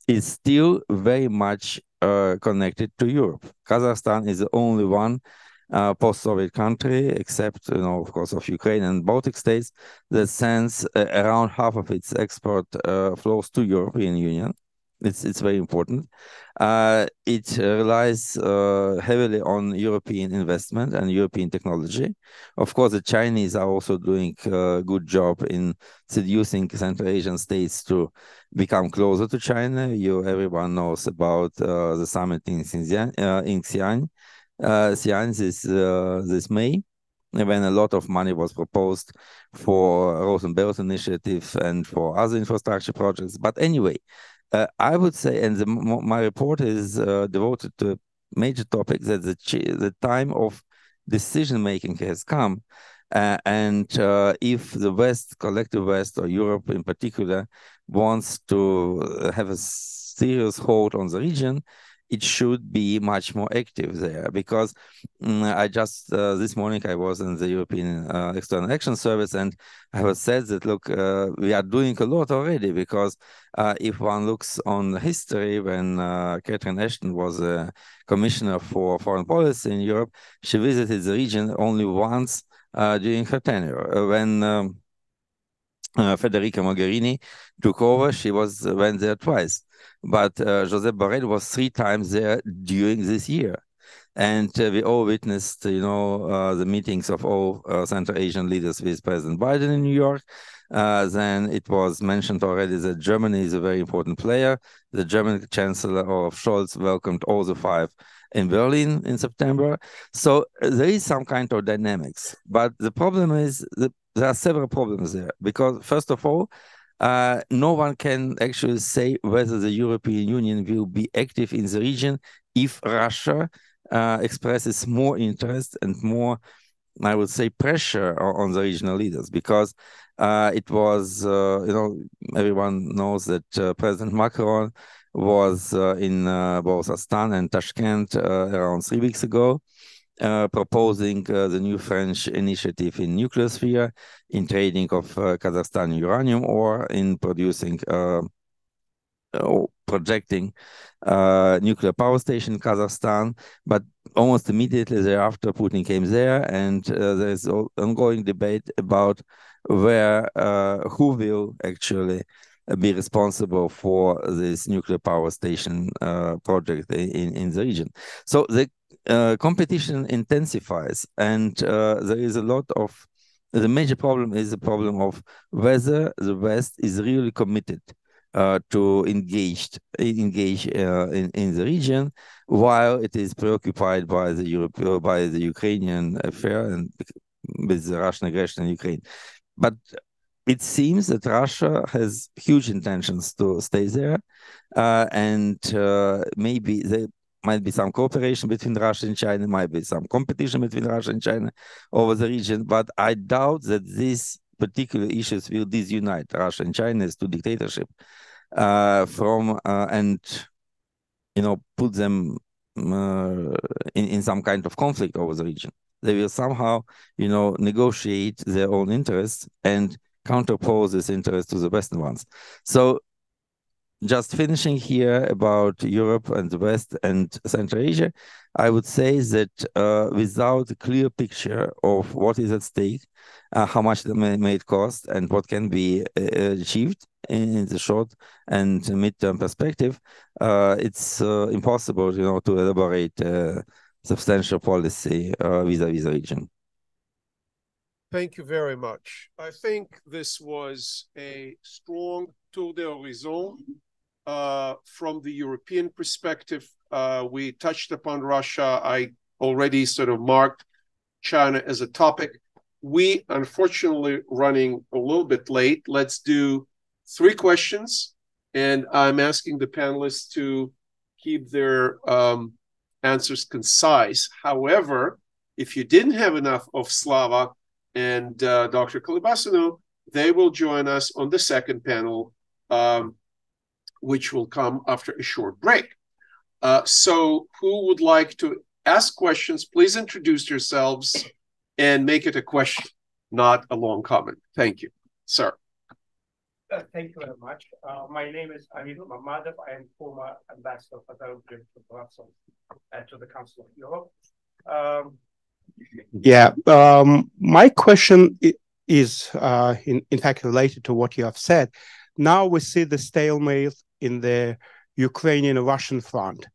is still very much connected to Europe. Kazakhstan is the only one post-Soviet country, except, of course, of Ukraine and Baltic states, that sends around half of its export flows to European Union. It's very important. It relies heavily on European investment and European technology. Of course, the Chinese are also doing a good job in seducing Central Asian states to become closer to China. Everyone knows about the summit in Xi'an this May, when a lot of money was proposed for Road and Belt Initiative and for other infrastructure projects. But anyway, I would say, and my report is devoted to a major topic, that the time of decision-making has come. And if the West, collective West, or Europe in particular, wants to have a serious hold on the region, it should be much more active there, because I just this morning I was in the European External Action Service, and I was said that, look, we are doing a lot already, because if one looks on history, when Catherine Ashton was a commissioner for foreign policy in Europe, she visited the region only once during her tenure. When Federica Mogherini took over, she went there twice. But Josep Borrell was 3 times there during this year. And we all witnessed, the meetings of all Central Asian leaders with President Biden in New York. Then it was mentioned already that Germany is a very important player. The German Chancellor Olaf Scholz welcomed all the 5 in Berlin in September. So there is some kind of dynamics. But the problem is that there are several problems there, because first of all, no one can actually say whether the European Union will be active in the region if Russia expresses more interest and more, I would say, pressure on the regional leaders, because it was, everyone knows that President Macron was in both Astana and Tashkent around 3 weeks ago, proposing the new French initiative in nuclear sphere, in trading of Kazakhstan uranium ore, in producing, projecting nuclear power station in Kazakhstan. But almost immediately thereafter, Putin came there, and there is an ongoing debate about who will actually be responsible for this nuclear power station project in the region. So the competition intensifies, and there is a lot of, the major problem is the problem of whether the West is really committed to engage in the region, while it is preoccupied by the Ukrainian affair and with the Russian aggression in Ukraine. But it seems that Russia has huge intentions to stay there, and maybe there might be some cooperation between Russia and China, might be some competition between Russia and China over the region, but I doubt that these particular issues will disunite Russia and China as 2 dictatorships and put them in some kind of conflict over the region. They will somehow negotiate their own interests and counterpose this interest to the Western ones. So just finishing here about Europe and the West and Central Asia, I would say that without a clear picture of what is at stake, how much it may cost, and what can be achieved in the short and midterm perspective, it's impossible, to elaborate substantial policy vis-a-vis the region. Thank you very much. I think this was a strong tour d'horizon from the European perspective. We touched upon Russia. I already sort of marked China as a topic. We, unfortunately, running a little bit late. Let's do 3 questions, and I'm asking the panelists to keep their answers concise. However, if you didn't have enough of Slava and Dr. Kolebasanu, they will join us on the second panel, which will come after a short break. So who would like to ask questions? Please introduce yourselves and make it a question, not a long comment. Thank you. Sir. Thank you very much. My name is Amir Mamadov. I am former ambassador for to Brussels to the Council of Europe. My question is in fact related to what you have said. Now we see the stalemate in the Ukrainian-Russian front.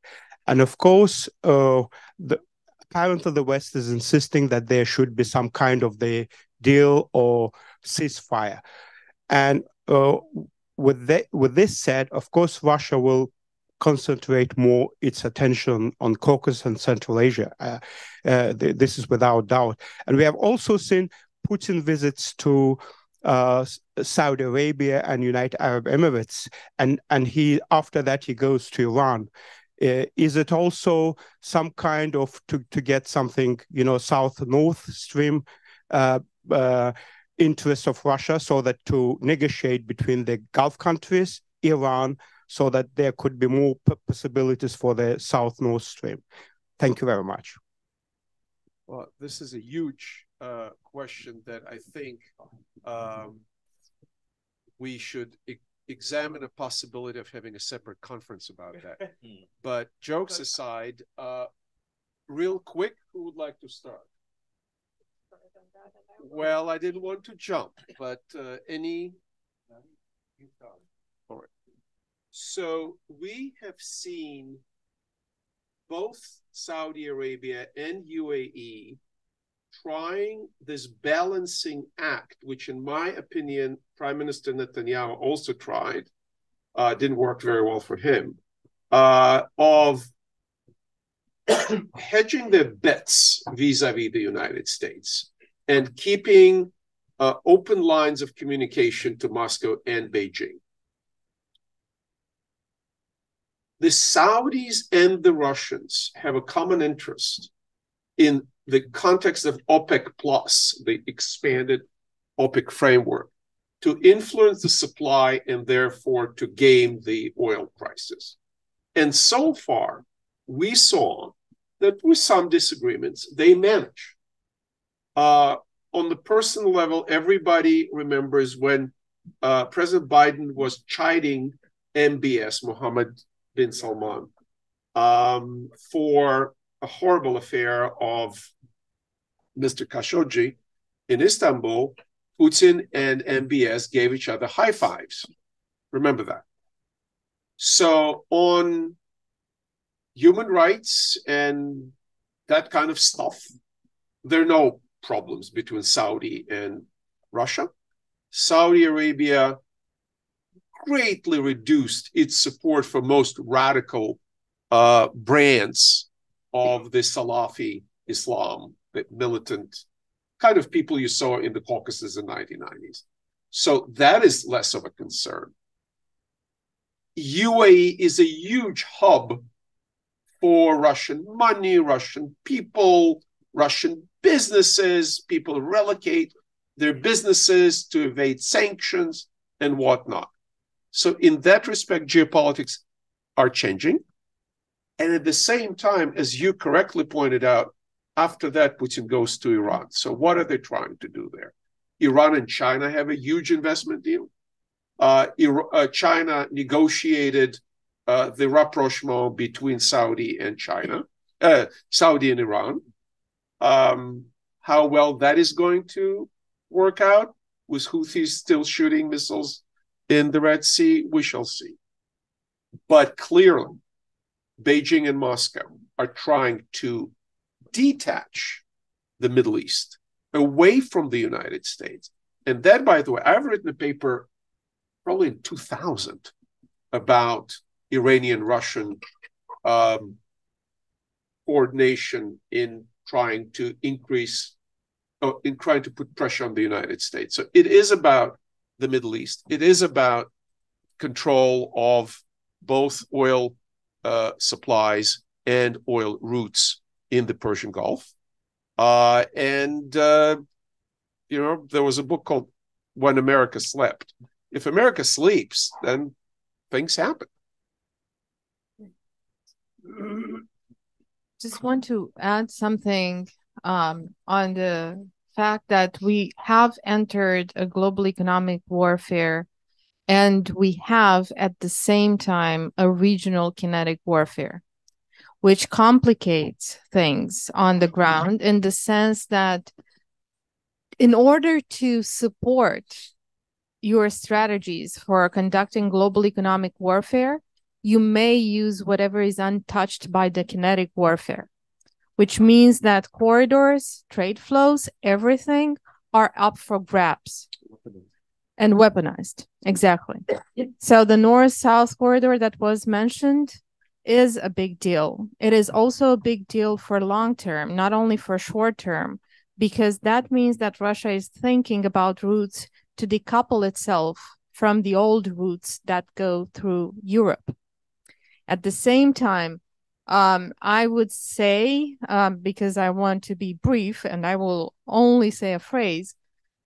And of course, apparently the West is insisting that there should be some kind of the deal or ceasefire. And with this said, of course, Russia will concentrate more its attention on Caucasus and Central Asia. This is without doubt. And we have also seen Putin visits to Saudi Arabia and United Arab Emirates, and after that he goes to Iran. Is it also some kind of to get something, South-North Stream interest of Russia, so that to negotiate between the Gulf countries, Iran, so that there could be more possibilities for the South Nord Stream. Thank you very much. Well, this is a huge question that I think we should examine a possibility of having a separate conference about that. But jokes aside, real quick, who would like to start? Well, I didn't want to jump, but any? All right. So we have seen both Saudi Arabia and UAE trying this balancing act, which in my opinion, Prime Minister Netanyahu also tried, didn't work very well for him, of hedging their bets vis-a-vis the United States and keeping open lines of communication to Moscow and Beijing. The Saudis and the Russians have a common interest in the context of OPEC Plus, the expanded OPEC framework, to influence the supply and therefore to game the oil prices. And so far, we saw that with some disagreements, they manage. On the personal level, everybody remembers when President Biden was chiding MBS, Mohammed bin Salman, for a horrible affair of Mr. Khashoggi in Istanbul. Putin and MBS gave each other high fives. Remember that. So on human rights and that kind of stuff, there are no problems between Saudi and Russia. Saudi Arabia greatly reduced its support for most radical brands of the Salafi Islam, the militant kind of people you saw in the Caucasus in the 1990s. So that is less of a concern. UAE is a huge hub for Russian money, Russian people, Russian businesses. People relocate their businesses to evade sanctions and whatnot. So in that respect, geopolitics are changing. And at the same time, as you correctly pointed out, after that, Putin goes to Iran. So what are they trying to do there? Iran and China have a huge investment deal. China negotiated the rapprochement between Saudi and China, Saudi and Iran. How well that is going to work out with Houthis still shooting missiles in the Red Sea, we shall see. But clearly, Beijing and Moscow are trying to detach the Middle East away from the United States. And that, by the way, I've written a paper probably in 2000 about Iranian-Russian coordination in trying to put pressure on the United States. So it is about the Middle East. It is about control of both oil supplies and oil routes in the Persian Gulf. There was a book called When America Slept. If America sleeps, then things happen. Just want to add something on the fact that we have entered a global economic warfare, and we have at the same time a regional kinetic warfare, which complicates things on the ground in the sense that in order to support your strategies for conducting global economic warfare, you may use whatever is untouched by the kinetic warfare, which means that corridors, trade flows, everything are up for grabs and weaponized. Exactly. So the North-South corridor that was mentioned is a big deal. It is also a big deal for long term, not only for short term, because that means that Russia is thinking about routes to decouple itself from the old routes that go through Europe. At the same time, I would say, because I want to be brief and I will only say a phrase,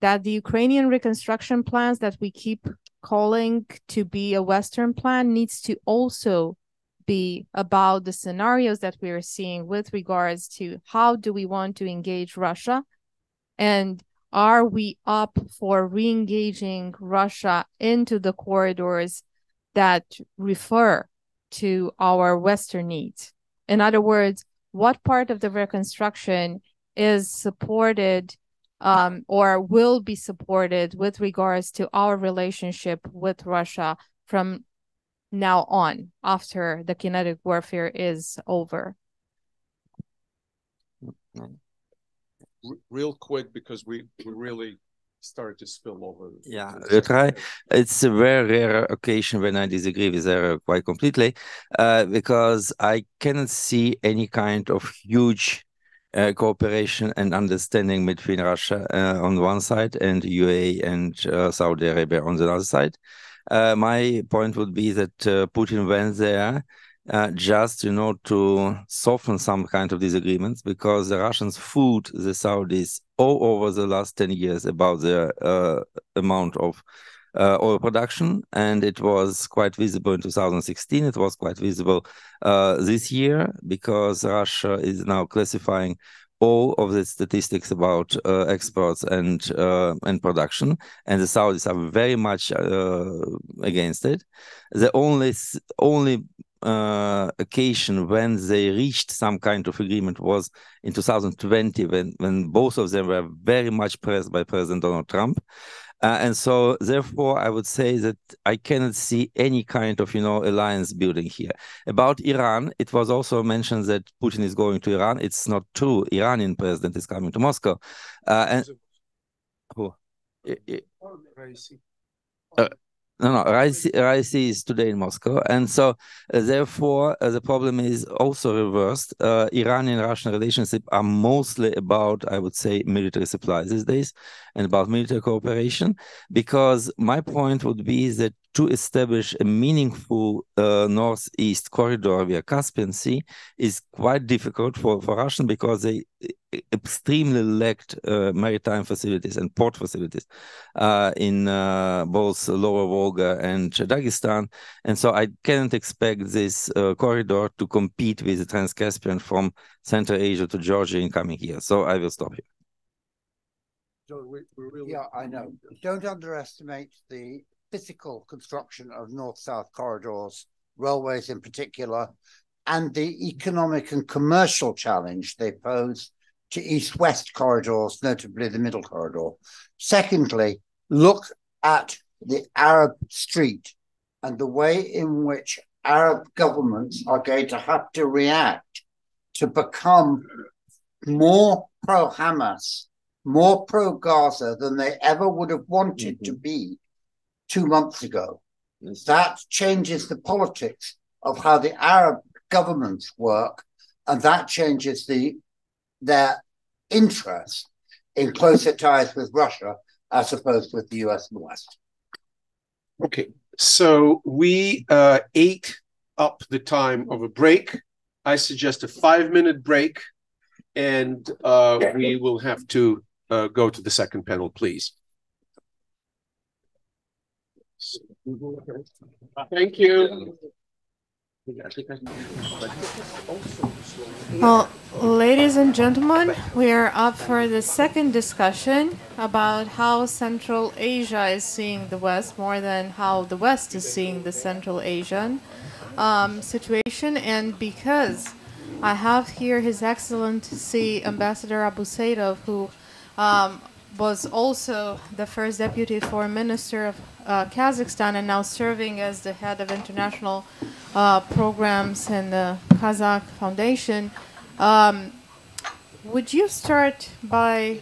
that the Ukrainian reconstruction plans that we keep calling to be a Western plan needs to also be about the scenarios that we are seeing with regards to how do we want to engage Russia, and are we up for re-engaging Russia into the corridors that refer to our Western needs? In other words, what part of the reconstruction is supported or will be supported with regards to our relationship with Russia from now on, after the kinetic warfare is over? Real quick, because we really started to spill over. Yeah, you try. It's a very rare occasion when I disagree with her quite completely, because I cannot see any kind of huge cooperation and understanding between Russia on one side and UAE and Saudi Arabia on the other side. My point would be that Putin went there just, to soften some kind of disagreements, because the Russians fooled the Saudis all over the last 10 years about the amount of oil production, and it was quite visible in 2016. It was quite visible this year, because Russia is now classifying all of the statistics about exports and production, and the Saudis are very much against it. The only occasion when they reached some kind of agreement was in 2020, when both of them were very much pressed by President Donald Trump. And so, therefore, I would say that I cannot see any kind of, alliance building here. About Iran, it was also mentioned that Putin is going to Iran. It's not true. Iranian president is coming to Moscow. And who? No, Raisi is today in Moscow. And so, therefore, the problem is also reversed. Iranian-Russian relationship are mostly about, I would say, military supplies these days and about military cooperation, because my point would be that to establish a meaningful northeast corridor via Caspian Sea is quite difficult for Russia, because they extremely lacked maritime facilities and port facilities in both Lower Volga and Dagestan. And so I cannot expect this corridor to compete with the Trans-Caspian from Central Asia to Georgia in coming years. So I will stop here. Yeah, I know. Don't underestimate the physical construction of north-south corridors, railways in particular, and the economic and commercial challenge they pose to east-west corridors, notably the middle corridor. Secondly, look at the Arab street and the way in which Arab governments are going to have to react to become more pro-Hamas, more pro-Gaza than they ever would have wanted to be 2 months ago. That changes the politics of how the Arab governments work, and that changes their interest in closer ties with Russia as opposed with the US and the West. Okay, so we ate up the time of a break. I suggest a 5-minute break, and we will have to go to the second panel, please. Thank you. Well, ladies and gentlemen, we are up for the second discussion about how Central Asia is seeing the West more than how the West is seeing the Central Asian situation. And because I have here His Excellency Ambassador Abusaidov, who was also the first Deputy Foreign Minister of Kazakhstan and now serving as the head of international programs in the Kazakh Foundation. Would you start by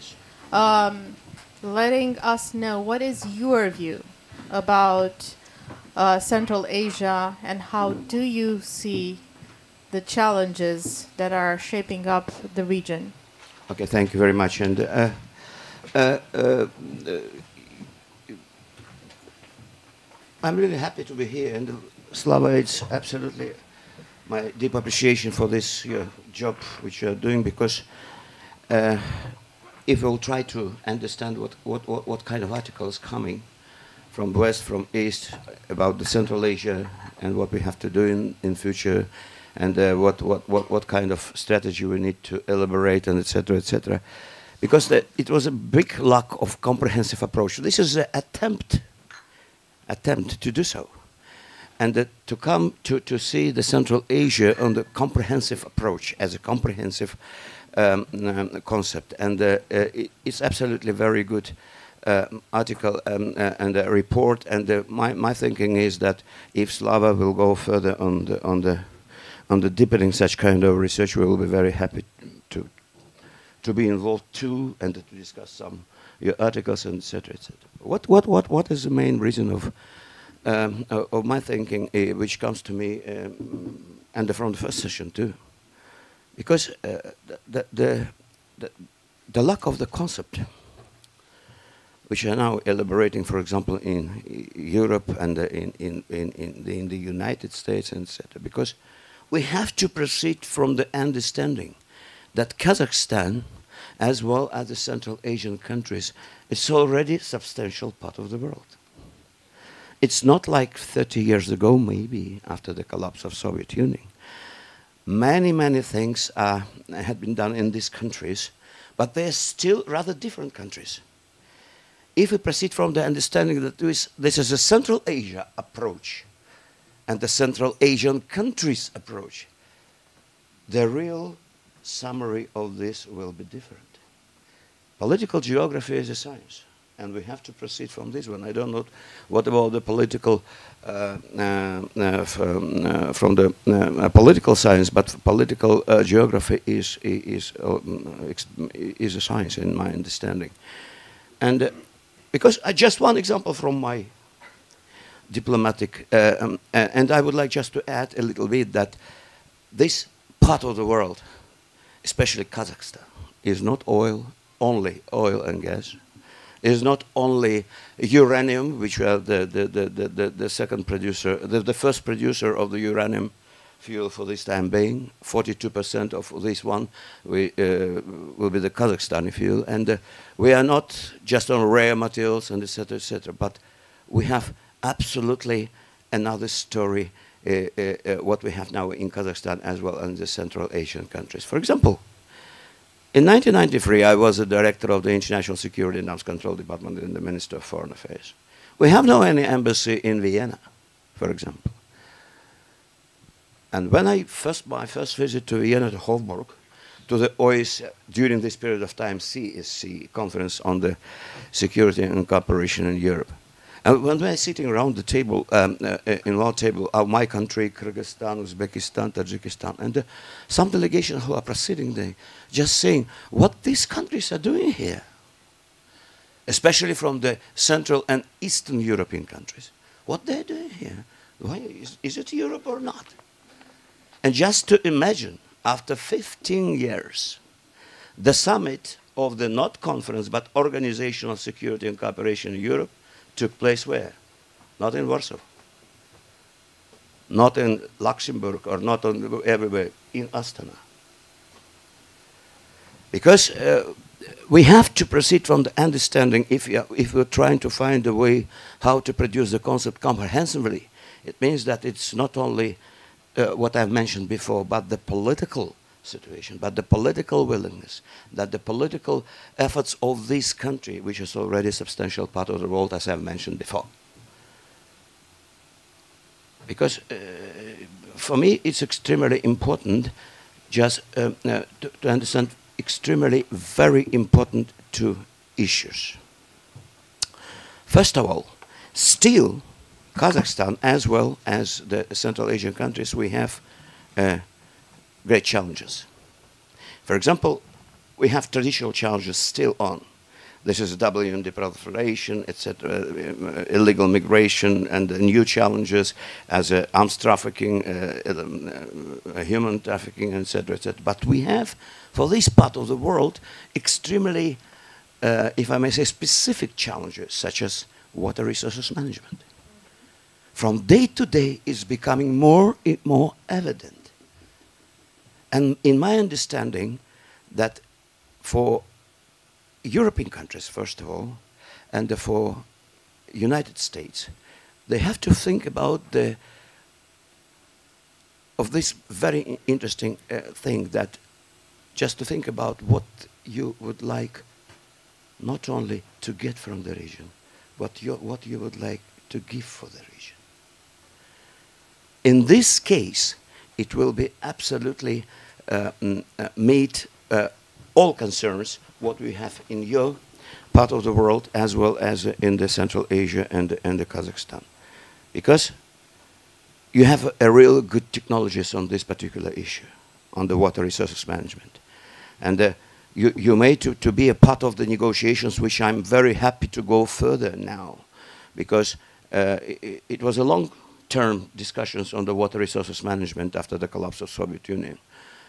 letting us know what is your view about Central Asia, and how do you see the challenges that are shaping up the region? Okay, thank you very much. And I'm really happy to be here, and Slava, it's absolutely my deep appreciation for this job which you are doing, because if we'll try to understand what kind of article is coming from west, from east, about the Central Asia and what we have to do in future, and what kind of strategy we need to elaborate, and etc., etc. Because it was a big lack of comprehensive approach. This is an attempt to do so, and to come to see the Central Asia on the comprehensive approach as a comprehensive concept, and it's absolutely very good article and a report. And my thinking is that if Slava will go further on the deepening such kind of research, we will be very happy to be involved too, and to discuss some your articles, and etc. etc. What is the main reason of my thinking, which comes to me, and from the first session too, because the lack of the concept, which are now elaborating, for example, in Europe and in the United States, etc. Because we have to proceed from the understanding that Kazakhstan, as well as the Central Asian countries, is already a substantial part of the world. It's not like 30 years ago, maybe, after the collapse of Soviet Union. Many things had been done in these countries, but they're still rather different countries. If we proceed from the understanding that this is a Central Asia approach and the Central Asian countries approach, the real summary of this will be different. Political geography is a science, and we have to proceed from this one. I don't know what about the political from the political science, but political geography is a science in my understanding. And because just one example from my diplomatic, and I would like just to add a little bit that this part of the world, especially Kazakhstan, is not only oil and gas, is not only uranium, which we are the second producer, the first producer of the uranium fuel for this time being. 42% of this one will be the Kazakhstani fuel, and we are not just on rare materials and etc., but we have absolutely another story. What we have now in Kazakhstan as well as in the Central Asian countries. For example, in 1993, I was the director of the International Security and Arms Control Department in the Ministry of Foreign Affairs. We have no any embassy in Vienna, for example. And when my first visit to Vienna, to Hofburg, to the OSCE, during this period of time, CSC, Conference on the Security and Cooperation in Europe. And when we're sitting around the table, in one table, my country, Kyrgyzstan, Uzbekistan, Tajikistan, and some delegations who are proceeding there, just saying what these countries are doing here, especially from the Central and Eastern European countries. What they're doing here, why, is it Europe or not? And just to imagine, after 15 years, the summit of the not conference, but Organization of Security and Cooperation in Europe, took place where? Not in Warsaw, not in Luxembourg, or not everywhere, in Astana. Because we have to proceed from the understanding, if we're trying to find a way how to produce the concept comprehensively, it means that it's not only what I've mentioned before, but the political situation, but the political willingness, that the political efforts of this country, which is already a substantial part of the world, as I've mentioned before. Because for me, it's extremely important just to understand extremely very important two issues. First of all, still, Kazakhstan, as well as the Central Asian countries, we have great challenges. For example, we have traditional challenges still on. This is WMD proliferation, etc., illegal migration, and new challenges as arms trafficking, human trafficking, etc., etc. But we have, for this part of the world, extremely, if I may say, specific challenges, such as water resources management. From day to day, it's becoming more and more evident. And in my understanding, that for European countries, first of all, and for United States, they have to think about of this very interesting thing, that just to think about what you would like not only to get from the region, but what you would like to give for the region. In this case, it will be absolutely meet all concerns what we have in your part of the world, as well as in the Central Asia and the Kazakhstan, because you have a real good technologies on this particular issue, on the water resources management, and you made to be a part of the negotiations, which I'm very happy to go further now, because it was a long-term discussions on the water resources management after the collapse of Soviet Union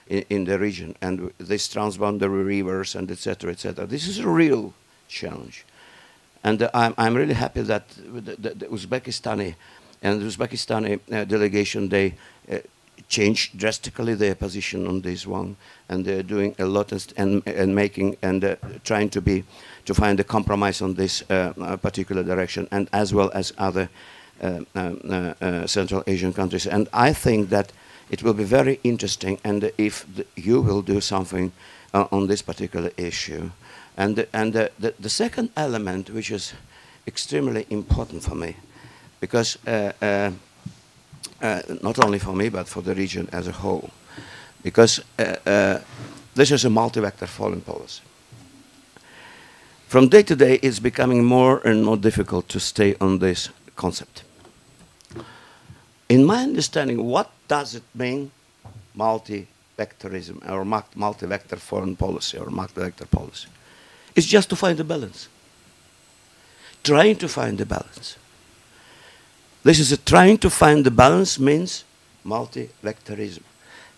in the region, and this transboundary rivers and etc. etc. This is a real challenge, and I'm really happy that the Uzbekistani delegation, they changed drastically their position on this one, and they're doing a lot and making and trying to find a compromise on this particular direction, and as well as other Central Asian countries. And I think that it will be very interesting, and if you will do something on this particular issue. And the second element, which is extremely important for me, because not only for me, but for the region as a whole, because this is a multi-vector foreign policy. From day to day, it's becoming more and more difficult to stay on this concept. In my understanding, what does it mean, multi-vectorism, or multi-vector foreign policy, or multi-vector policy? It's just to find a balance. Trying to find a balance. This is trying to find the balance means multi-vectorism.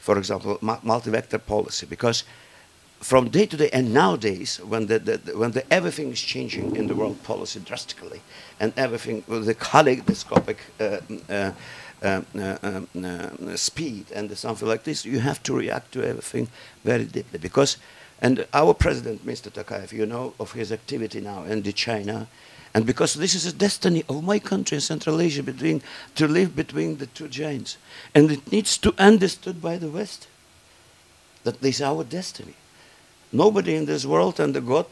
For example, multi-vector policy, because from day to day and nowadays, when everything is changing in the world policy drastically, and everything with the kaleidoscopic speed and something like this, you have to react to everything very deeply. Because, and our president, Mr. Tokayev, you know of his activity now in China, and because this is a destiny of my country in Central Asia, to live between the two giants, and it needs to be understood by the West that this is our destiny. Nobody in this world and the God,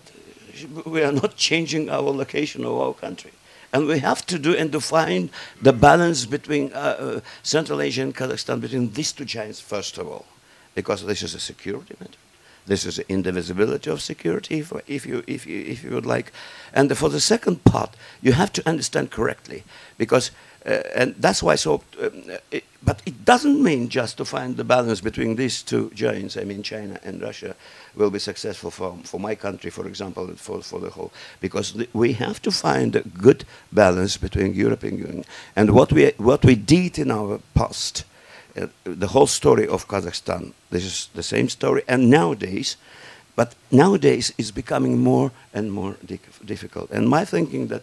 we are not changing our location of our country. And we have to do and to find the balance between Central Asia and Kazakhstan, between these two giants, first of all, because this is a security matter. This is the indivisibility of security, if you would like. And for the second part, you have to understand correctly, because, and that's why but it doesn't mean just to find the balance between these two giants. I mean, China and Russia will be successful for my country, for example, for the whole, because we have to find a good balance between European Union and what we did in our past. The whole story of Kazakhstan, this is the same story, and nowadays, but nowadays it's becoming more and more difficult. And my thinking that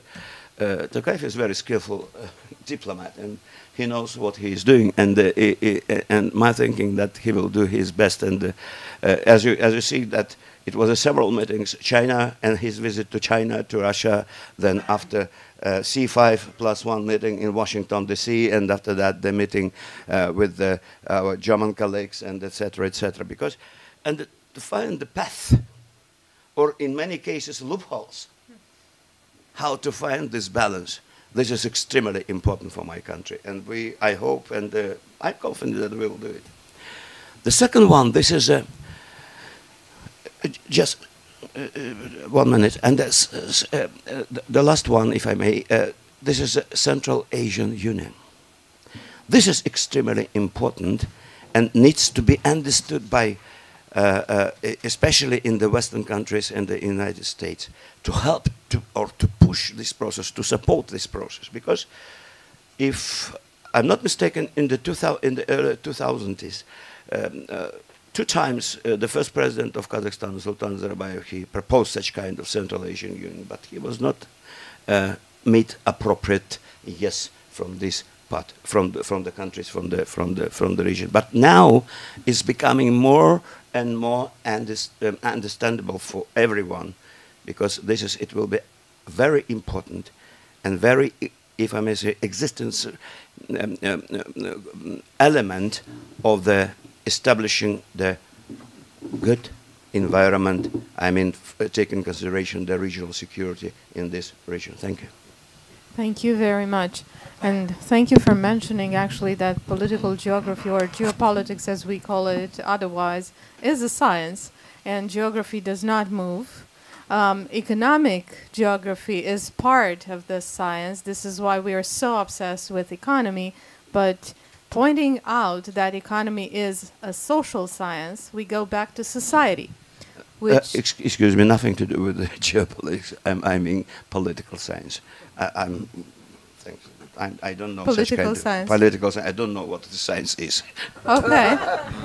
Tokayev is a very skillful diplomat, and he knows what he is doing, and my thinking that he will do his best. And as you see that it was several meetings, China and his visit to China, to Russia, then after C5+1 meeting in Washington, D.C., and after that the meeting with our German colleagues, and etc., etc. Because, and to find the path, or in many cases loopholes, how to find this balance. This is extremely important for my country, and I hope, and I'm confident that we will do it. The second one, this is just 1 minute, and the last one, if I may, this is a Central Asian Union. This is extremely important and needs to be understood by, especially in the Western countries and the United States, to help or to push this process, to support this process. Because if I'm not mistaken, in the early 2000s, two times the first president of Kazakhstan, Sultan Nazarbayev, he proposed such kind of Central Asian Union, but he was not made appropriate yes from this part, from the countries, from the region. But now it's becoming more and more understandable for everyone, because it will be very important and very, if I may say, existence element of the establishing the good environment, I mean, taking into consideration the regional security in this region. Thank you. Thank you very much. And thank you for mentioning actually that political geography, or geopolitics as we call it otherwise, is a science, and geography does not move. Economic geography is part of this science. This is why we are so obsessed with economy, but pointing out that economy is a social science, we go back to society. Which Excuse me, nothing to do with the geopolitics. I mean political science. Thanks. I don't know political such kind science. Of political science. I don't know what the science is. Okay,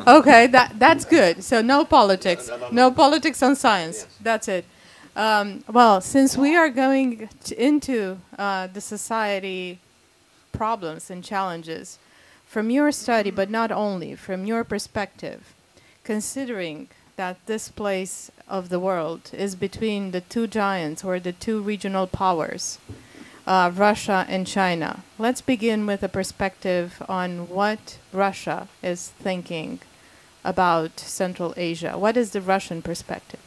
okay, that's good. So no politics, no politics on science. Yes. That's it. Well, since we are going into the society problems and challenges, from your study, but not only, from your perspective, considering that this place of the world is between the two giants or the two regional powers, Russia and China. Let's begin with a perspective on what Russia is thinking about Central Asia. What is the Russian perspective?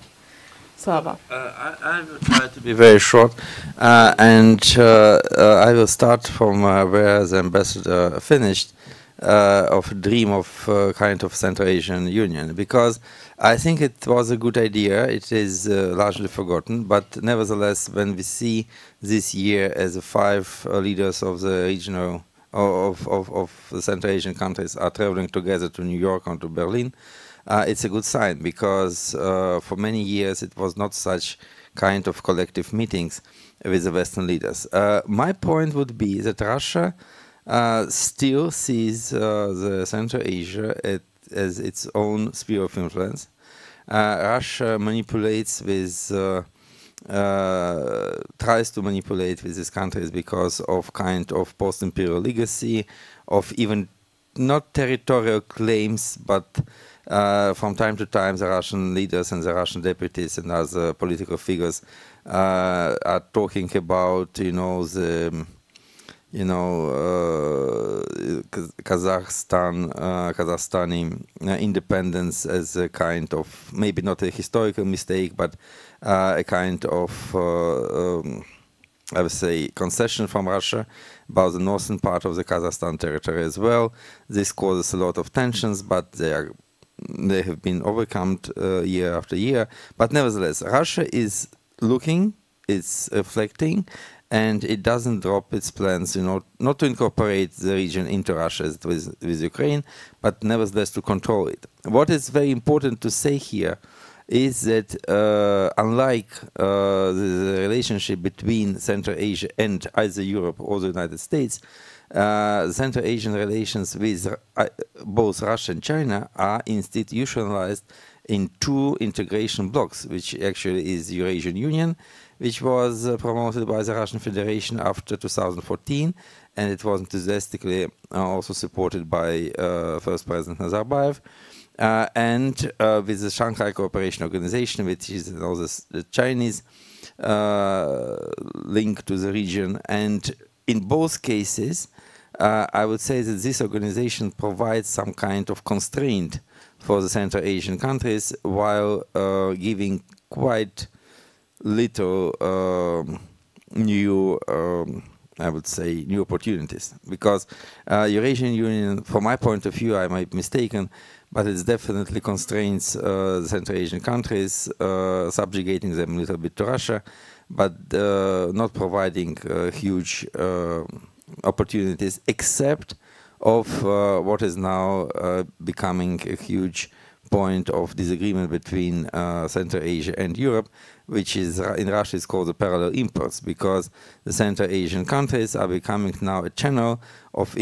Slava. I will try to be very short, and I will start from where the ambassador finished, of a dream of kind of Central Asian Union, because I think it was a good idea. It is largely forgotten, but nevertheless, when we see this year as the 5 leaders of the regional of the Central Asian countries are traveling together to New York and to Berlin, it's a good sign, because for many years it was not such kind of collective meetings with the Western leaders. My point would be that Russia still sees the Central Asia as its own sphere of influence. Russia manipulates with, tries to manipulate with these countries because of kind of post-imperial legacy, of even not territorial claims, but from time to time the Russian leaders and the Russian deputies and other political figures are talking about, Kazakhstani independence as a kind of, maybe not a historical mistake, but a kind of, I would say, concession from Russia about the northern part of the Kazakhstan territory as well. This causes a lot of tensions, but they have been overcome year after year. But nevertheless, Russia is looking, it's reflecting, and it doesn't drop its plans, not to incorporate the region into Russia as with Ukraine, but nevertheless to control it. What is very important to say here is that unlike the relationship between Central Asia and either Europe or the United States, Central Asian relations with both Russia and China are institutionalized in 2 integration blocks, which actually is Eurasian Union, which was promoted by the Russian Federation after 2014, and it was enthusiastically also supported by First President Nazarbayev, and with the Shanghai Cooperation Organization, which is the Chinese link to the region. And in both cases, I would say that this organization provides some kind of constraint for the Central Asian countries, while giving quite little new, I would say, new opportunities. Because Eurasian Union, from my point of view, I might be mistaken, but it definitely constrains the Central Asian countries, subjugating them a little bit to Russia, but not providing huge opportunities, except of what is now becoming a huge point of disagreement between Central Asia and Europe, which is in Russia is called the parallel imports, because the Central Asian countries are becoming now a channel of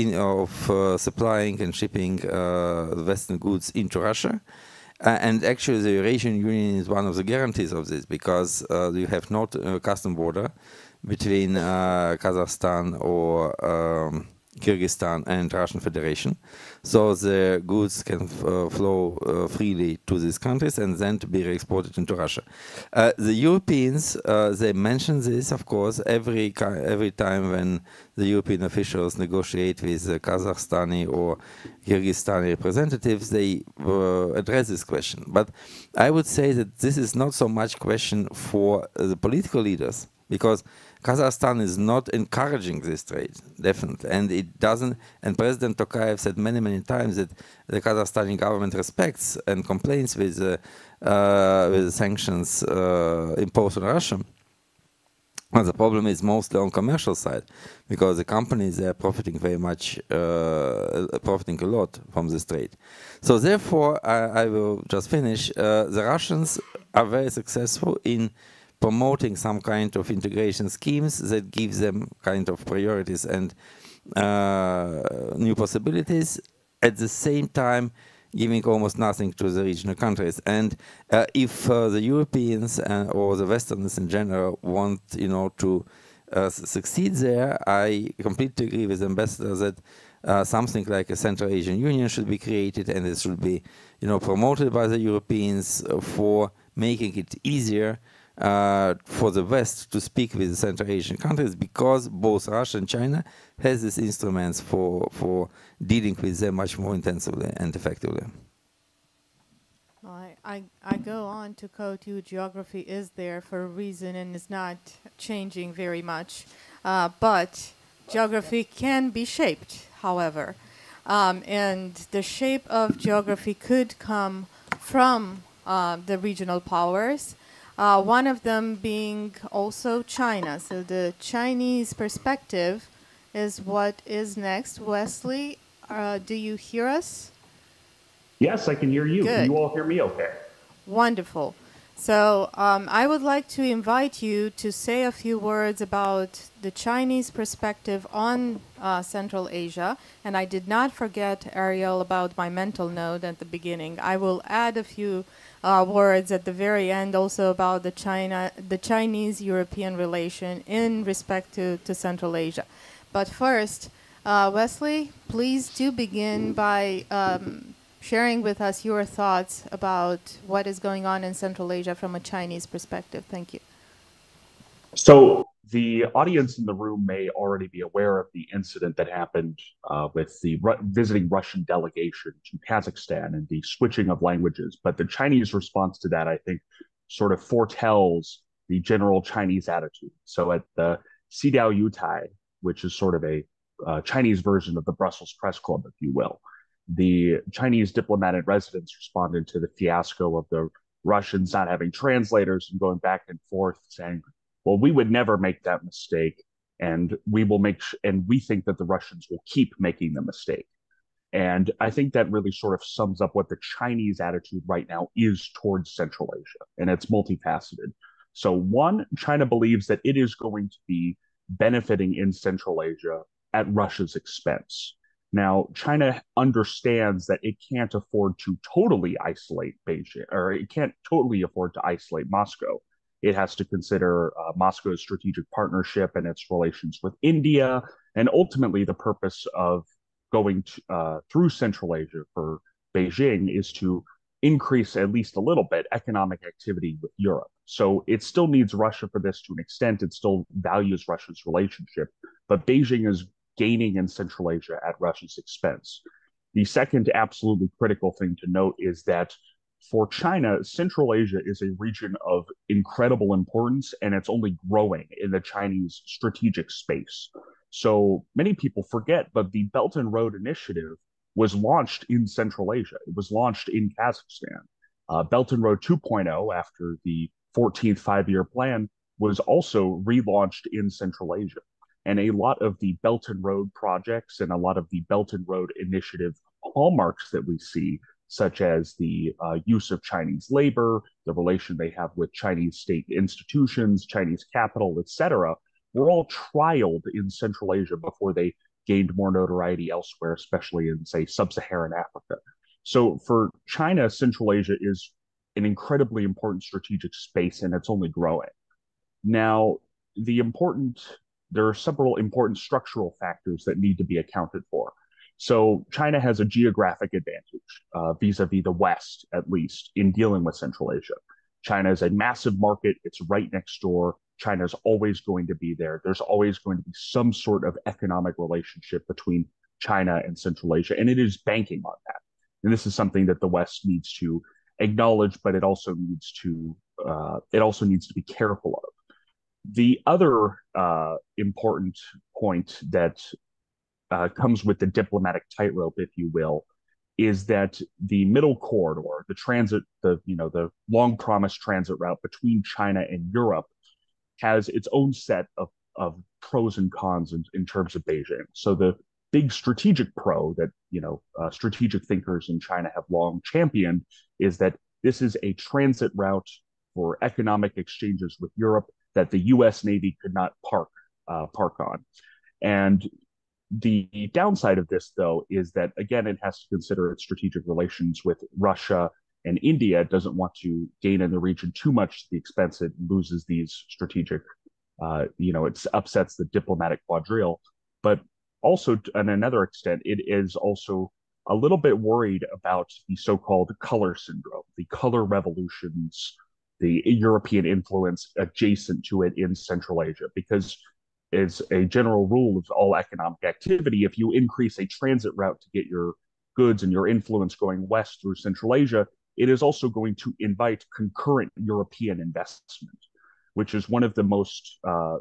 supplying and shipping Western goods into Russia. And actually the Eurasian Union is one of the guarantees of this, because you have not a custom border between Kazakhstan or Kyrgyzstan and Russian Federation, so the goods can flow freely to these countries and then to be re-exported into Russia. The Europeans, they mention this, of course, every time when the European officials negotiate with the Kazakhstani or Kyrgyzstani representatives, they address this question. But I would say that this is not so much question for the political leaders, because Kazakhstan is not encouraging this trade, definitely, and it doesn't. And President Tokayev said many, many times that the Kazakhstani government respects and complains with the sanctions imposed on Russia. Well, the problem is mostly on commercial side, because the companies are profiting very much, profiting a lot from this trade. So therefore, I will just finish. The Russians are very successful in promoting some kind of integration schemes that give them kind of priorities and new possibilities, at the same time giving almost nothing to the regional countries. And if the Europeans or the Westerners in general want, to succeed there, I completely agree with the ambassador that something like a Central Asian Union should be created, and it should be, promoted by the Europeans for making it easier for the West to speak with the Central Asian countries, because both Russia and China has these instruments for dealing with them much more intensively and effectively. I go on to quote you, geography is there for a reason and is not changing very much. But geography can be shaped, however. And the shape of geography could come from the regional powers. One of them being also China. So the Chinese perspective is what is next. Wesley, do you hear us? Yes, I can hear you. Good. Can you all hear me okay? Wonderful. So I would like to invite you to say a few words about the Chinese perspective on Central Asia. And I did not forget, Ariel, about my mental note at the beginning. I will add a few words at the very end also about the Chinese-European relation in respect to Central Asia. But first, Wesley, please do begin by sharing with us your thoughts about what is going on in Central Asia from a Chinese perspective. Thank you. So the audience in the room may already be aware of the incident that happened with the visiting Russian delegation to Kazakhstan and the switching of languages. But the Chinese response to that, I think, sort of foretells the general Chinese attitude. So at the Xidiao Yutai, which is sort of a Chinese version of the Brussels Press Club, if you will, the Chinese diplomat in residence responded to the fiasco of the Russians not having translators and going back and forth saying, well, we would never make that mistake, and we think that the Russians will keep making the mistake. And I think that really sort of sums up what the Chinese attitude right now is towards Central Asia, and it's multifaceted. So one, China believes that it is going to be benefiting in Central Asia at Russia's expense. Now, China understands that it can't afford to totally isolate Beijing, or it can't totally afford to isolate Moscow. It has to consider Moscow's strategic partnership and its relations with India, and ultimately the purpose of going through Central Asia for Beijing is to increase at least a little bit economic activity with Europe. So it still needs Russia for this to an extent. It still values Russia's relationship, but Beijing is gaining in Central Asia at Russia's expense. The second absolutely critical thing to note is that for China, Central Asia is a region of incredible importance, and it's only growing in the Chinese strategic space. So many people forget, but the Belt and Road Initiative was launched in Central Asia. It was launched in Kazakhstan. Belt and Road 2.0, after the 14th five-year plan, was also relaunched in Central Asia. And a lot of the Belt and Road projects and a lot of the Belt and Road Initiative hallmarks that we see, such as the use of Chinese labor, the relation they have with Chinese state institutions, Chinese capital, etc., were all trialed in Central Asia before they gained more notoriety elsewhere, especially in, say, sub-Saharan Africa. So for China, Central Asia is an incredibly important strategic space, and it's only growing. Now, the important there are several important structural factors that need to be accounted for. So China has a geographic advantage vis-a-vis the West, at least, in dealing with Central Asia. China is a massive market. It's right next door. China is always going to be there. There's always going to be some sort of economic relationship between China and Central Asia, and it is banking on that. And this is something that the West needs to acknowledge, but it also needs to be careful of. The other important point that comes with the diplomatic tightrope, if you will, is that the middle corridor, the long promised transit route between China and Europe, has its own set of pros and cons in terms of Beijing. So the big strategic pro that strategic thinkers in China have long championed is that this is a transit route for economic exchanges with Europe that the U.S. Navy could not park on. And the downside of this, though, is that, again, it has to consider its strategic relations with Russia and India. It doesn't want to gain in the region too much to the expense it loses these strategic, it upsets the diplomatic quadrille. But also, to another extent, it is also a little bit worried about the so-called color syndrome, the color revolutions, the European influence adjacent to it in Central Asia, because it's a general rule of all economic activity. If you increase a transit route to get your goods and your influence going west through Central Asia, it is also going to invite concurrent European investment, which is one of the most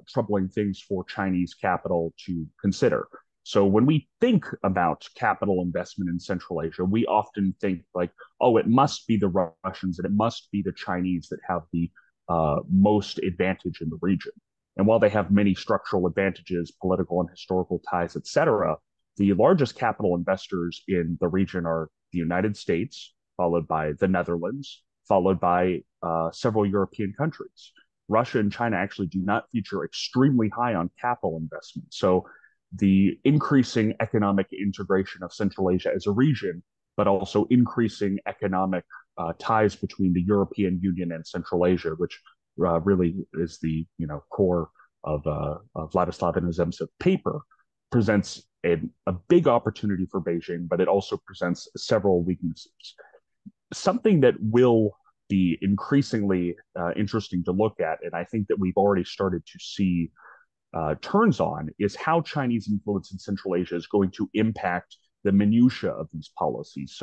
troubling things for Chinese capital to consider. So when we think about capital investment in Central Asia, we often think like, oh, it must be the Russians and it must be the Chinese that have the most advantage in the region. And while they have many structural advantages, political and historical ties, et cetera, the largest capital investors in the region are the United States, followed by the Netherlands, followed by several European countries. Russia and China actually do not feature extremely high on capital investment. So the increasing economic integration of Central Asia as a region, but also increasing economic ties between the European Union and Central Asia, which really is the core of Vladislav Inozemtsev's paper, presents a big opportunity for Beijing, but it also presents several weaknesses. Something that will be increasingly interesting to look at, and I think that we've already started to see turns on, is how Chinese influence in Central Asia is going to impact the minutiae of these policies.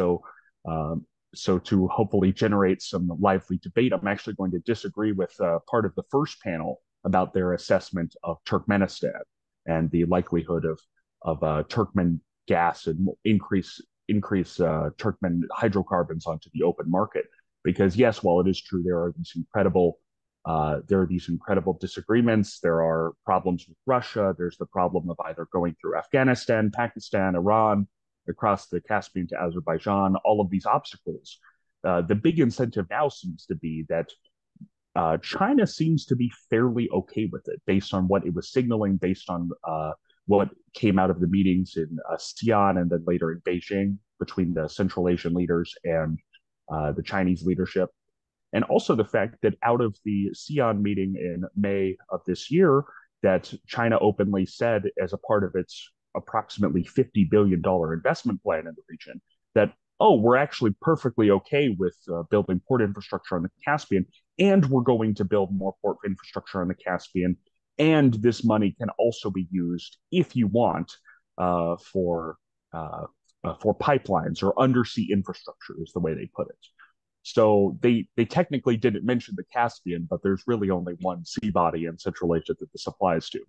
So to hopefully generate some lively debate, I'm actually going to disagree with part of the first panel about their assessment of Turkmenistan and the likelihood of Turkmen gas and increase Turkmen hydrocarbons onto the open market. Because yes, while it is true there are these incredible disagreements, there are problems with Russia, there's the problem of either going through Afghanistan, Pakistan, Iran, across the Caspian to Azerbaijan, all of these obstacles. The big incentive now seems to be that China seems to be fairly okay with it, based on what it was signaling, based on what came out of the meetings in Xi'an and then later in Beijing between the Central Asian leaders and the Chinese leadership. And also the fact that out of the Xi'an meeting in May of this year, that China openly said as a part of its approximately $50 billion investment plan in the region that, oh, we're actually perfectly okay with building port infrastructure on the Caspian, and we're going to build more port infrastructure on the Caspian, and this money can also be used, if you want, for pipelines or undersea infrastructure, is the way they put it. So they technically didn't mention the Caspian, but there's really only one sea body in Central Asia that this applies to.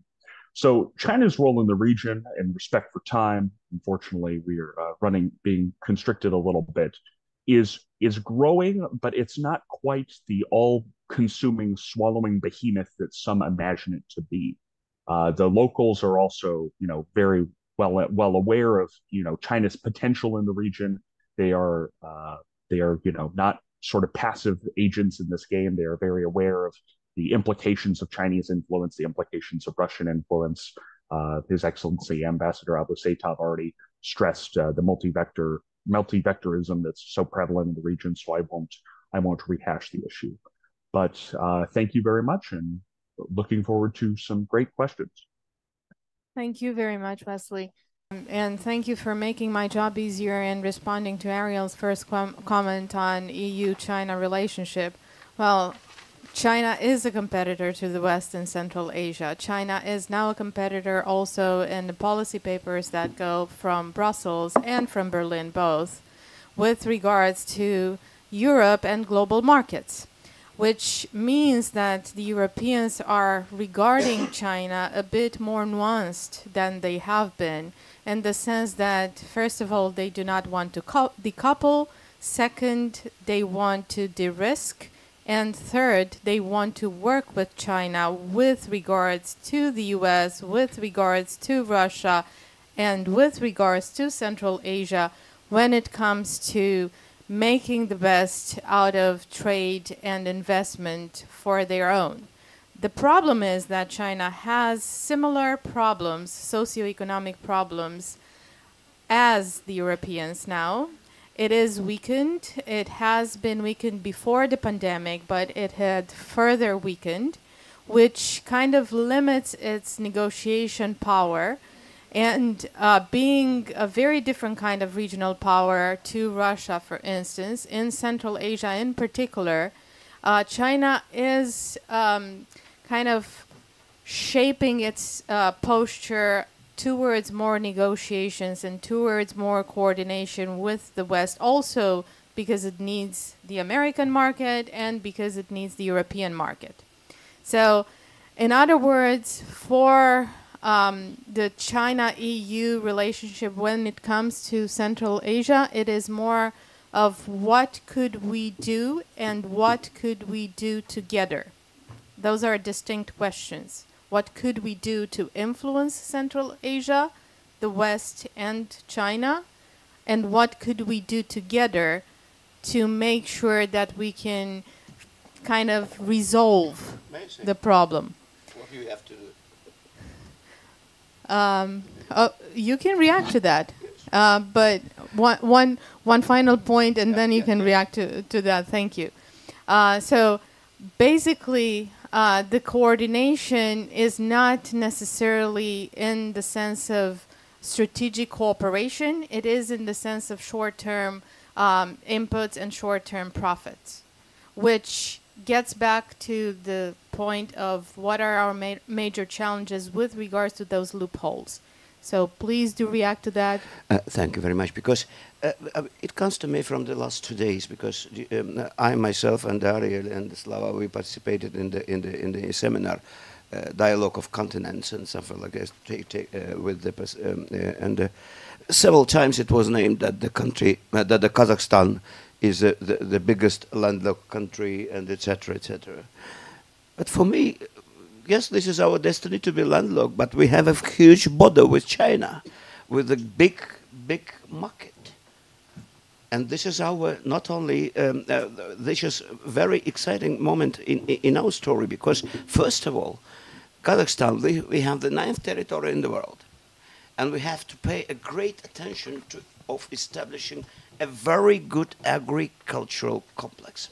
So China's role in the region, in respect for time, unfortunately, we are being constricted a little bit, is growing, but it's not quite the all-consuming, swallowing behemoth that some imagine it to be. The locals are also, very well aware of, China's potential in the region. They are, not sort of passive agents in this game. They are very aware of the implications of Chinese influence, the implications of Russian influence. His Excellency Ambassador Abousaitov already stressed the multi-vectorism that's so prevalent in the region, so I won't rehash the issue. But thank you very much, and looking forward to some great questions. Thank you very much, Wesley. And thank you for making my job easier and responding to Ariel's first comment on EU-China relationship. Well, China is a competitor to the West and Central Asia. China is now a competitor also in the policy papers that go from Brussels and from Berlin both with regards to Europe and global markets, which means that the Europeans are regarding China a bit more nuanced than they have been, in the sense that, first of all, they do not want to decouple, second, they want to de-risk, and third, they want to work with China with regards to the US, with regards to Russia, and with regards to Central Asia when it comes to making the best out of trade and investment for their own. The problem is that China has similar problems, socioeconomic problems, as the Europeans now. It is weakened. It has been weakened before the pandemic, but it had further weakened, which kind of limits its negotiation power. And being a very different kind of regional power to Russia, for instance, in Central Asia in particular, China is kind of shaping its posture towards more negotiations and towards more coordination with the West, also because it needs the American market and because it needs the European market. So, in other words, for the China-EU relationship when it comes to Central Asia, it is more of what could we do and what could we do together. Those are distinct questions. What could we do to influence Central Asia, the West, and China? And what could we do together to make sure that we can kind of resolve the problem? What do you have to do? You can react to that. But one final point, and then you can react to that. Thank you. So basically, the coordination is not necessarily in the sense of strategic cooperation. It is in the sense of short-term inputs and short-term profits, which gets back to the point of what are our major challenges with regards to those loopholes. So please do react to that. Thank you very much, because it comes to me from the last 2 days, because I myself and Ariel and Slava, we participated in the seminar, Dialogue of Continents and something like this, with the and several times it was named that the country, that the Kazakhstan is the biggest landlocked country, and etc., etc. But for me, yes, this is our destiny to be landlocked, but we have a huge border with China, with a big market. And this is our, not only, this is a very exciting moment in our story, because first of all, Kazakhstan, we have the 9th territory in the world, and we have to pay a great attention of establishing a very good agricultural complex,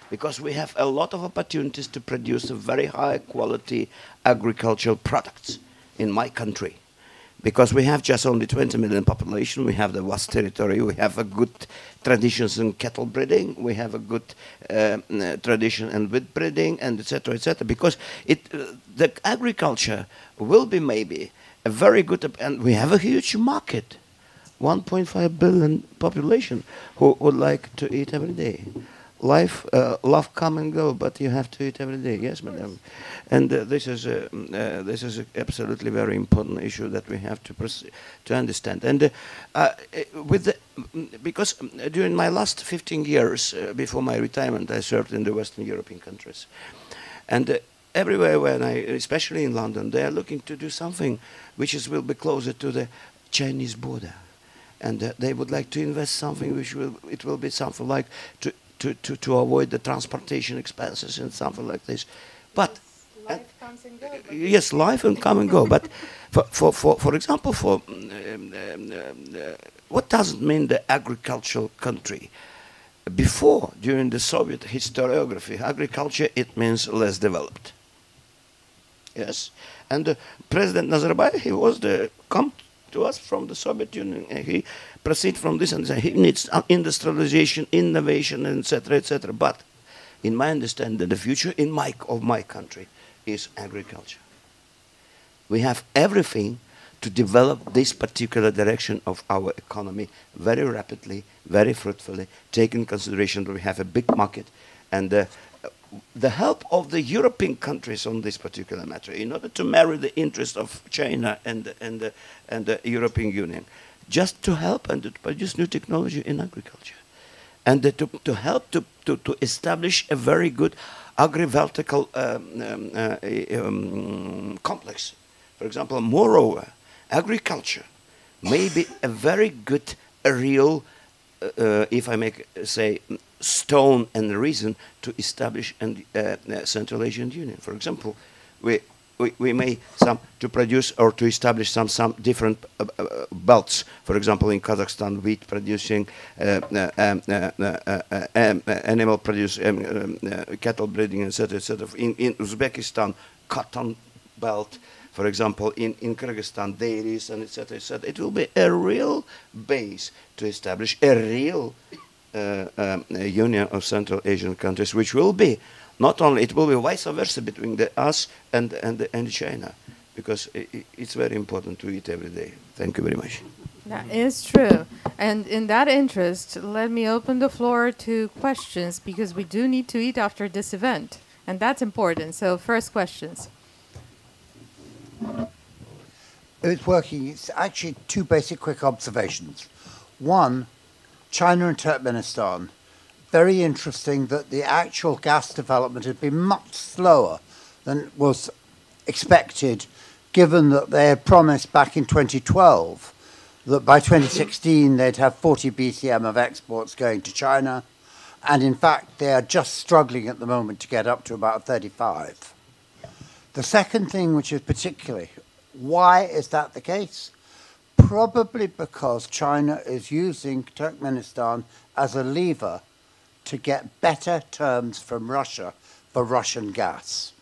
because we have a lot of opportunities to produce a very high quality agricultural products in my country. Because we have just only 20 million population, we have the vast territory, we have a good traditions in cattle breeding, we have a good tradition in wheat breeding, and etc., etc. Because the agriculture will be maybe a very good, and we have a huge market, 1.5 billion population who would like to eat every day. Life, love come and go, but you have to eat every day. Yes, madam. And this is a absolutely very important issue that we have to understand. And because during my last 15 years before my retirement, I served in the Western European countries, and everywhere when especially in London, they are looking to do something which will be closer to the Chinese border, and they would like to invest something which will be something like to avoid the transportation expenses and something like this. But life comes and go. Yes, life and come and go. But for example, what does it mean the agricultural country? Before, during the Soviet historiography, agriculture, it means less developed. Yes, and President Nazarbayev, he was come to us from the Soviet Union, and he proceed from this and say he needs industrialization, innovation, etc., etc. But in my understanding, the future of my country is agriculture. We have everything to develop this particular direction of our economy very rapidly, very fruitfully, taking into consideration that we have a big market and the help of the European countries on this particular matter in order to marry the interest of China and the European Union, just to help and to produce new technology in agriculture, and to help to establish a very good agri-vertical complex. For example, moreover, agriculture may be a very good, real, if I may say, stone and reason to establish a Central Asian Union. For example, we may to produce or to establish some different belts. For example, in Kazakhstan, wheat producing, animal producing, cattle breeding, etc., etc. In Uzbekistan, cotton belt. For example, in Kyrgyzstan, dairies, and etc., etc. It will be a real base to establish a real union of Central Asian countries, which will be not only, it will be vice versa between us and China, because it's very important to eat every day. Thank you very much. That is true. And in that interest, let me open the floor to questions, because we do need to eat after this event, and that's important. So first questions. It's working. It's actually two basic quick observations. One, China and Turkmenistan. Very interesting that the actual gas development had been much slower than was expected, given that they had promised back in 2012 that by 2016 they'd have 40 BCM of exports going to China. And in fact, they are just struggling at the moment to get up to about 35. The second thing, which is particularly, why is that the case? Probably because China is using Turkmenistan as a lever to get better terms from Russia for Russian gas.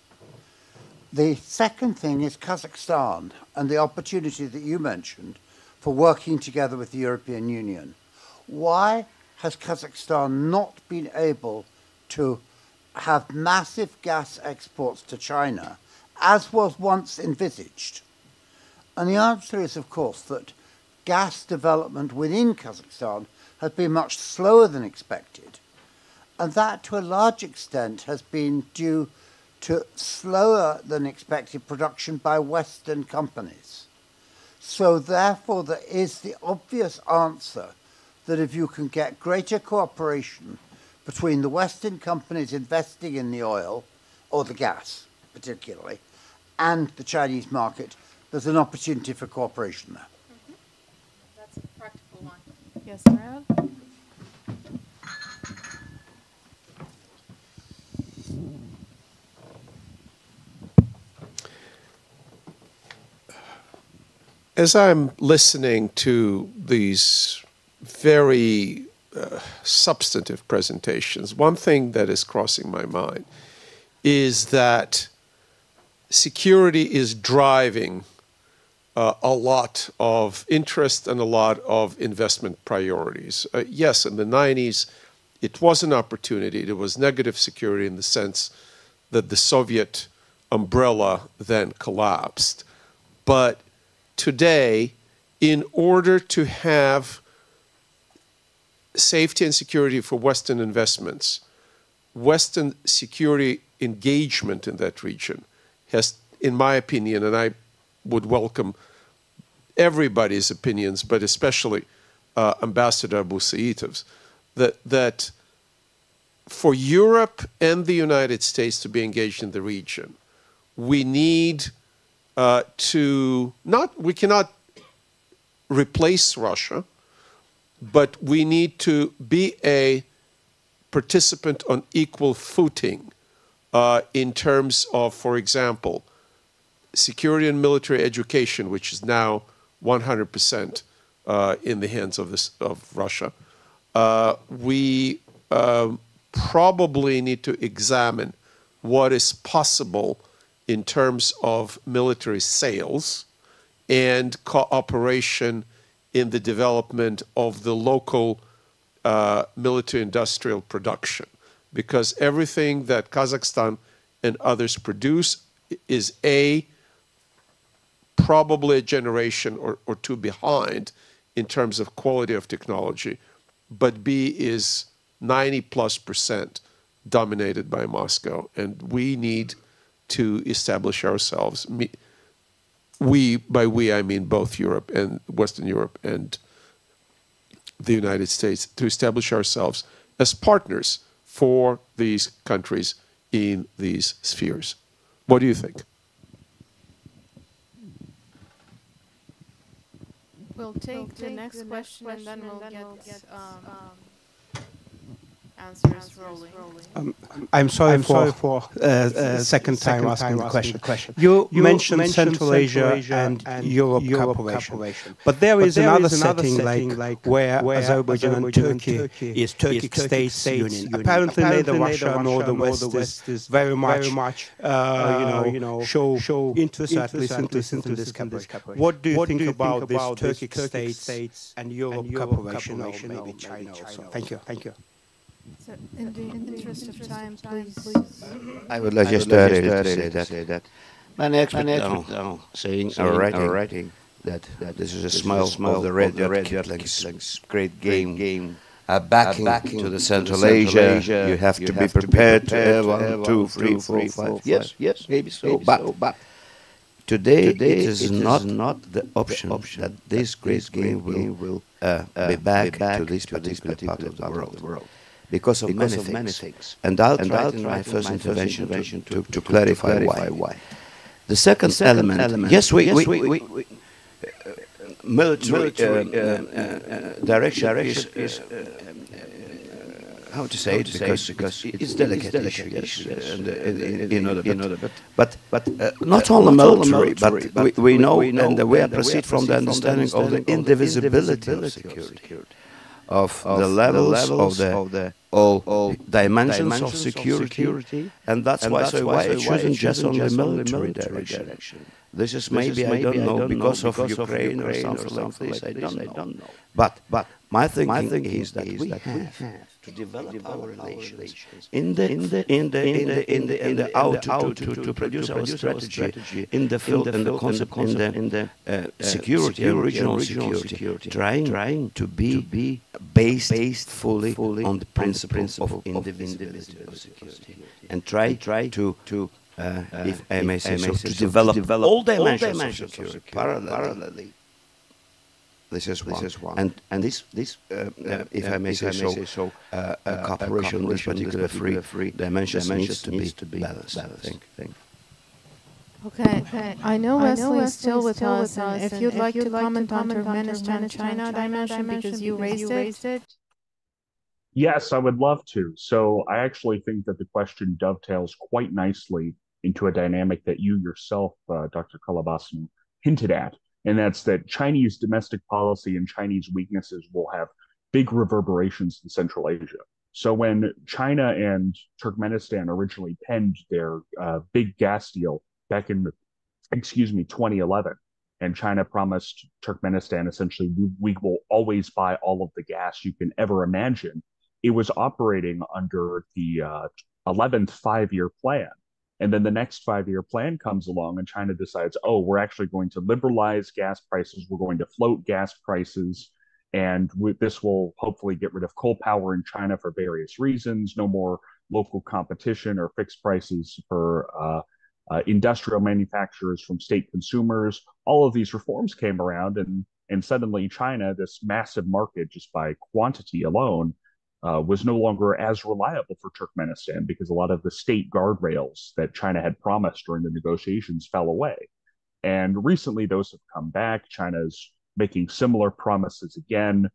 The second thing is Kazakhstan and the opportunity that you mentioned for working together with the European Union. Why has Kazakhstan not been able to have massive gas exports to China, as was once envisaged? And the answer is, of course, that gas development within Kazakhstan has been much slower than expected. And that, to a large extent, has been due to slower than expected production by Western companies. So therefore, there is the obvious answer that if you can get greater cooperation between the Western companies investing in the oil, or the gas particularly, and the Chinese market, there's an opportunity for cooperation there. Mm-hmm. That's a practical one. Yes, Murad? As I'm listening to these very substantive presentations, one thing that is crossing my mind is that security is driving a lot of interest and a lot of investment priorities. Yes, in the 90s, it was an opportunity. There was negative security in the sense that the Soviet umbrella then collapsed. But today, in order to have safety and security for Western investments, Western security engagement in that region has, in my opinion, and I would welcome everybody's opinions, but especially Ambassador Abu Saitov's, that for Europe and the United States to be engaged in the region, we need we cannot replace Russia, but we need to be a participant on equal footing in terms of, for example, security and military education, which is now 100% in the hands of Russia. We probably need to examine what is possible in terms of military sales and cooperation in the development of the local military industrial production, because everything that Kazakhstan and others produce is probably a generation or two behind in terms of quality of technology, but B is 90+% dominated by Moscow, and we need to establish ourselves. By we I mean both Europe and Western Europe and the United States, to establish ourselves as partners for these countries in these spheres. What do you think? We'll take the next question and then we'll get answers rolling. I'm sorry for second time asking the question. You mentioned Central Asia and Europe cooperation, but there is another setting like where Azerbaijan and Turkey is Turkic States Union. Apparently, neither Russia nor the West is very much show interest, at least interest in this cooperation. What do you think about this Turkic States and Europe cooperation, or maybe China also? Thank you. So in the interest of time, please. I would like just to say that many experts are saying or writing that this is a smile of the red Kipling's great game. Backing to the Central Asia, you have to be prepared to have 1, 2, 3, 4, 5. Yes, maybe so. But today it is not the option that this great game will be back to this particular part of the world. Because of many things. And I'll try in my first intervention to clarify why. The second element, yes, we military direction is how to say it, because it's delicate issue, but not only military, but we know and we proceed from the understanding of the indivisibility of security, of the levels of the all dimensions of security, and that's why it shouldn't just on the military direction. This is maybe, I don't know, because of Ukraine or something like this, I don't know. But my thinking is that we have to develop our relations in the out to produce our strategy in the field and the concept in the security and regional security, trying to be based fully on the principle of indivisibility of security, and try to if I may say so, to develop all dimensions of security parallelly. This is one. And this if I may say so, cooperation with particular three dimensions needs to be balanced, I think. Okay. I know Wesley is still with us, and if you'd like to comment on Turkmenistan China dimension, because you raised it. Yes, I would love to. So I actually think that the question dovetails quite nicely into a dynamic that you yourself, Dr. Kalabasnu, hinted at, and that's that Chinese domestic policy and Chinese weaknesses will have big reverberations in Central Asia. So when China and Turkmenistan originally penned their big gas deal back in, 2011, and China promised Turkmenistan essentially, we will always buy all of the gas you can ever imagine, it was operating under the 11th five-year plan. And then the next 5-year plan comes along and China decides, we're actually going to liberalize gas prices. We're going to float gas prices. And this will hopefully get rid of coal power in China for various reasons. No more local competition or fixed prices for industrial manufacturers from state consumers. All of these reforms came around, and suddenly China, this massive market just by quantity alone, was no longer as reliable for Turkmenistan, because a lot of the state guardrails that China had promised during the negotiations fell away. And recently those have come back. China's making similar promises again.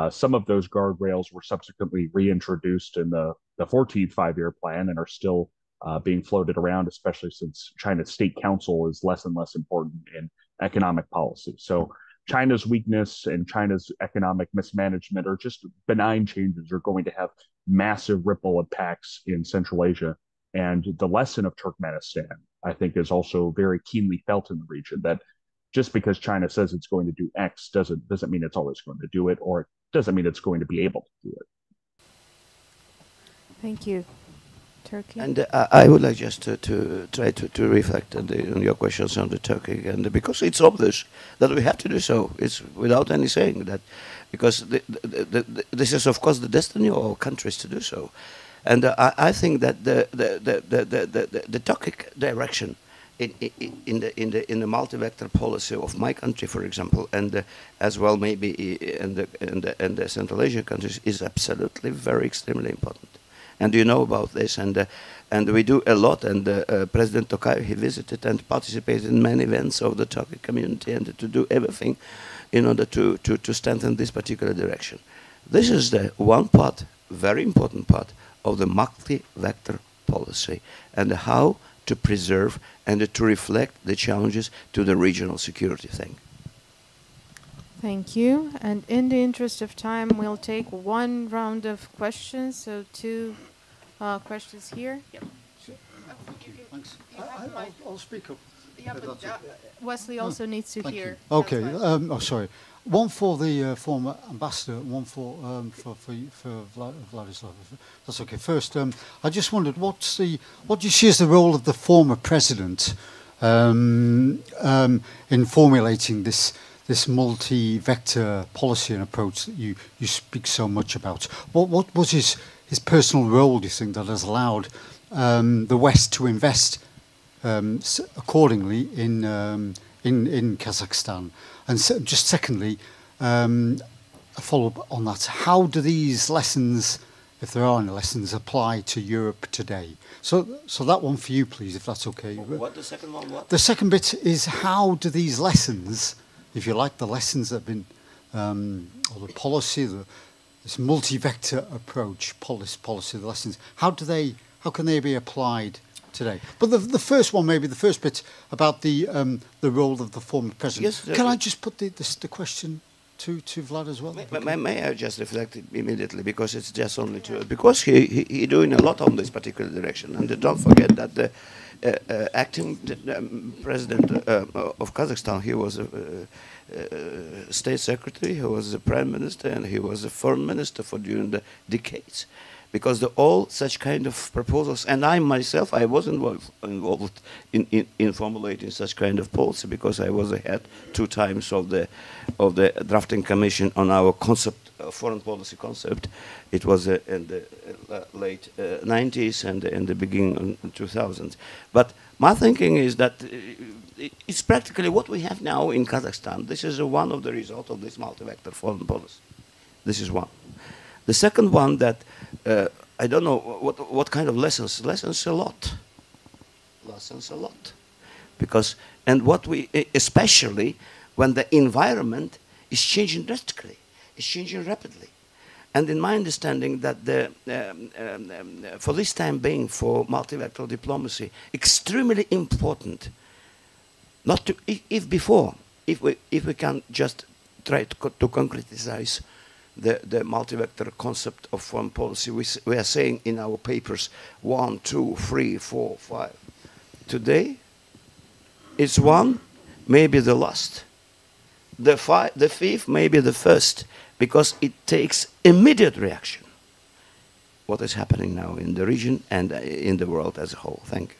Some of those guardrails were subsequently reintroduced in the 14th five-year plan and are still being floated around, especially since China's state council is less and less important in economic policy. So China's weakness and China's economic mismanagement, or just benign changes, are going to have massive ripple impacts in Central Asia. And the lesson of Turkmenistan I think is also very keenly felt in the region, that just because China says it's going to do X doesn't mean it's always going to do it, or it doesn't mean it's going to be able to do it. Thank you. Turkey? And I would like just to try to reflect on your questions on the Turkey, and because it's obvious that we have to do so. It's without any saying that, because this is of course the destiny of our countries to do so, and I think that the Turkic direction in the multi-vector policy of my country, for example, and as well maybe in the Central Asian countries, is absolutely very extremely important. And you know about this, and we do a lot. And President Tokayev, he visited and participated in many events of the Turkic community, and to do everything in order to strengthen this particular direction. This is the one part, very important part, of the multi-vector policy, and how to preserve and to reflect the challenges to the regional security thing. Thank you. And in the interest of time, we'll take one round of questions. So two questions here. Yep. Sure. Thanks. I'll speak up. Yeah, but Wesley also needs to hear. Okay. Sorry. One for the former ambassador, one for Vladislav. That's okay. First, I just wondered what do you see as the role of the former president in formulating this multi-vector policy and approach that you speak so much about? What was his personal role, do you think, that has allowed the West to invest accordingly in Kazakhstan? And just secondly, a follow-up on that, how do these lessons, if there are any lessons, apply to Europe today? So that one for you, please, if that's okay. What, the second one, what? The second bit is, how do these lessons, if you like, the lessons that have been, or the policy, this multi-vector approach, policy, the lessons, how can they be applied today? But the first one, maybe the first bit about the role of the former president. Yes, can I just put the question to Vlad as well? May I just reflect it immediately, because it's just only to because he doing a lot on this particular direction, and don't forget that the acting president of Kazakhstan, he was a state secretary, he was a prime minister, and he was a foreign minister for during the decades. Because all such kind of proposals, and I myself, I was involved in formulating such kind of policy, because I was ahead 2 times of the drafting commission on our concept, foreign policy concept. It was in the late 90s and in the beginning of 2000s. But my thinking is that it's practically what we have now in Kazakhstan. This is one of the results of this multi-vector foreign policy. This is one. The second one, that I don't know what kind of lessons. Lessons a lot. Because, and what we, especially when the environment is changing drastically, it's changing rapidly. And in my understanding that for this time being, for multi-vector diplomacy, extremely important, not to, if we can just try to concretize the multi-vector concept of foreign policy. We are saying in our papers 1, 2, 3, 4, 5. Today, it's 1, maybe the last. The 5th, maybe the first, because it takes immediate reaction. What is happening now in the region and in the world as a whole? Thank you.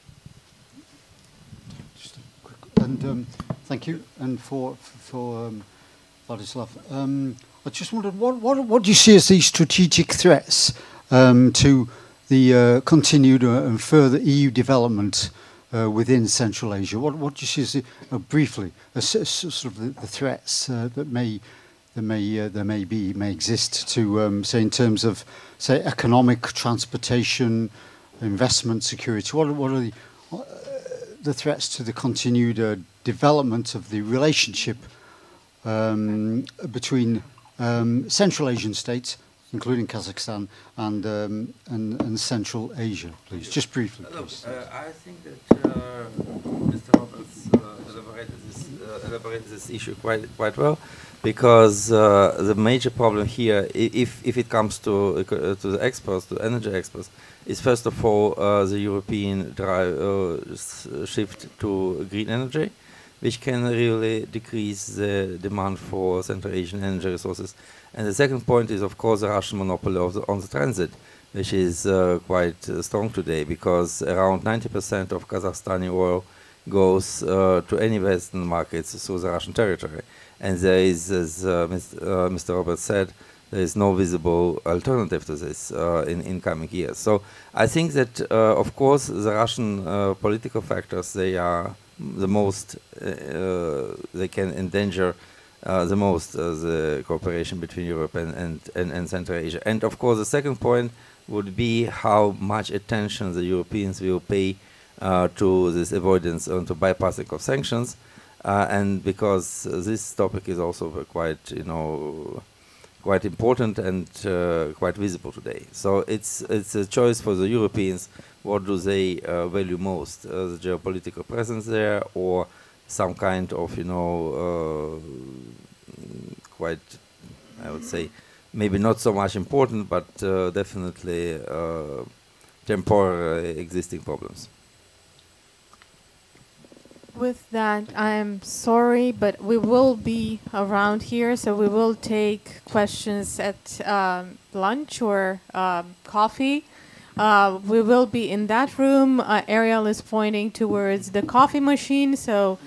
Just a quick, and thank you, and for Vladislav. I just wondered, what do you see as the strategic threats to the continued and further EU development within Central Asia? What do you see as briefly sort of the threats that may exist to say in terms of say economic, transportation, investment, security? What are the threats to the continued development of the relationship between Central Asian states, including Kazakhstan, and Central Asia, please? Just briefly, please. I think that Mr. Roberts elaborated this issue quite well. because the major problem here, if it comes to the experts, to energy experts, is first of all the European shift to green energy, which can really decrease the demand for Central Asian energy resources. And the second point is, of course, the Russian monopoly on the transit, which is quite strong today, because around 90% of Kazakhstani oil goes to any Western markets through the Russian territory. And there is, as Mr. Roberts said, there is no visible alternative to this in coming years. So I think that, of course, the Russian political factors, they are the most, they can endanger the most the cooperation between Europe and Central Asia. And of course, the second point would be how much attention the Europeans will pay to this avoidance and to bypassing of sanctions, and because this topic is also quite, quite important and quite visible today. So it's a choice for the Europeans. What do they value most? The geopolitical presence there, or some kind of, quite, I would say, maybe not so much important, but definitely temporary existing problems. With that, I'm sorry, but we will be around here, so we will take questions at lunch or coffee. We will be in that room. Ariel is pointing towards the coffee machine, so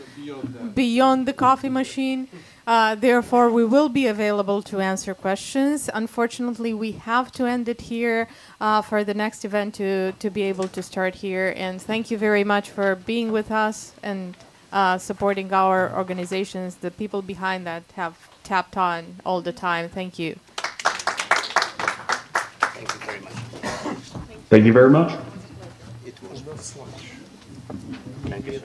beyond the coffee machine. Therefore, we will be available to answer questions. Unfortunately, we have to end it here for the next event to be able to start here. And thank you very much for being with us and supporting our organizations. The people behind that have tapped on all the time. Thank you. Thank you very much. Thank you very much. It was. Thank you.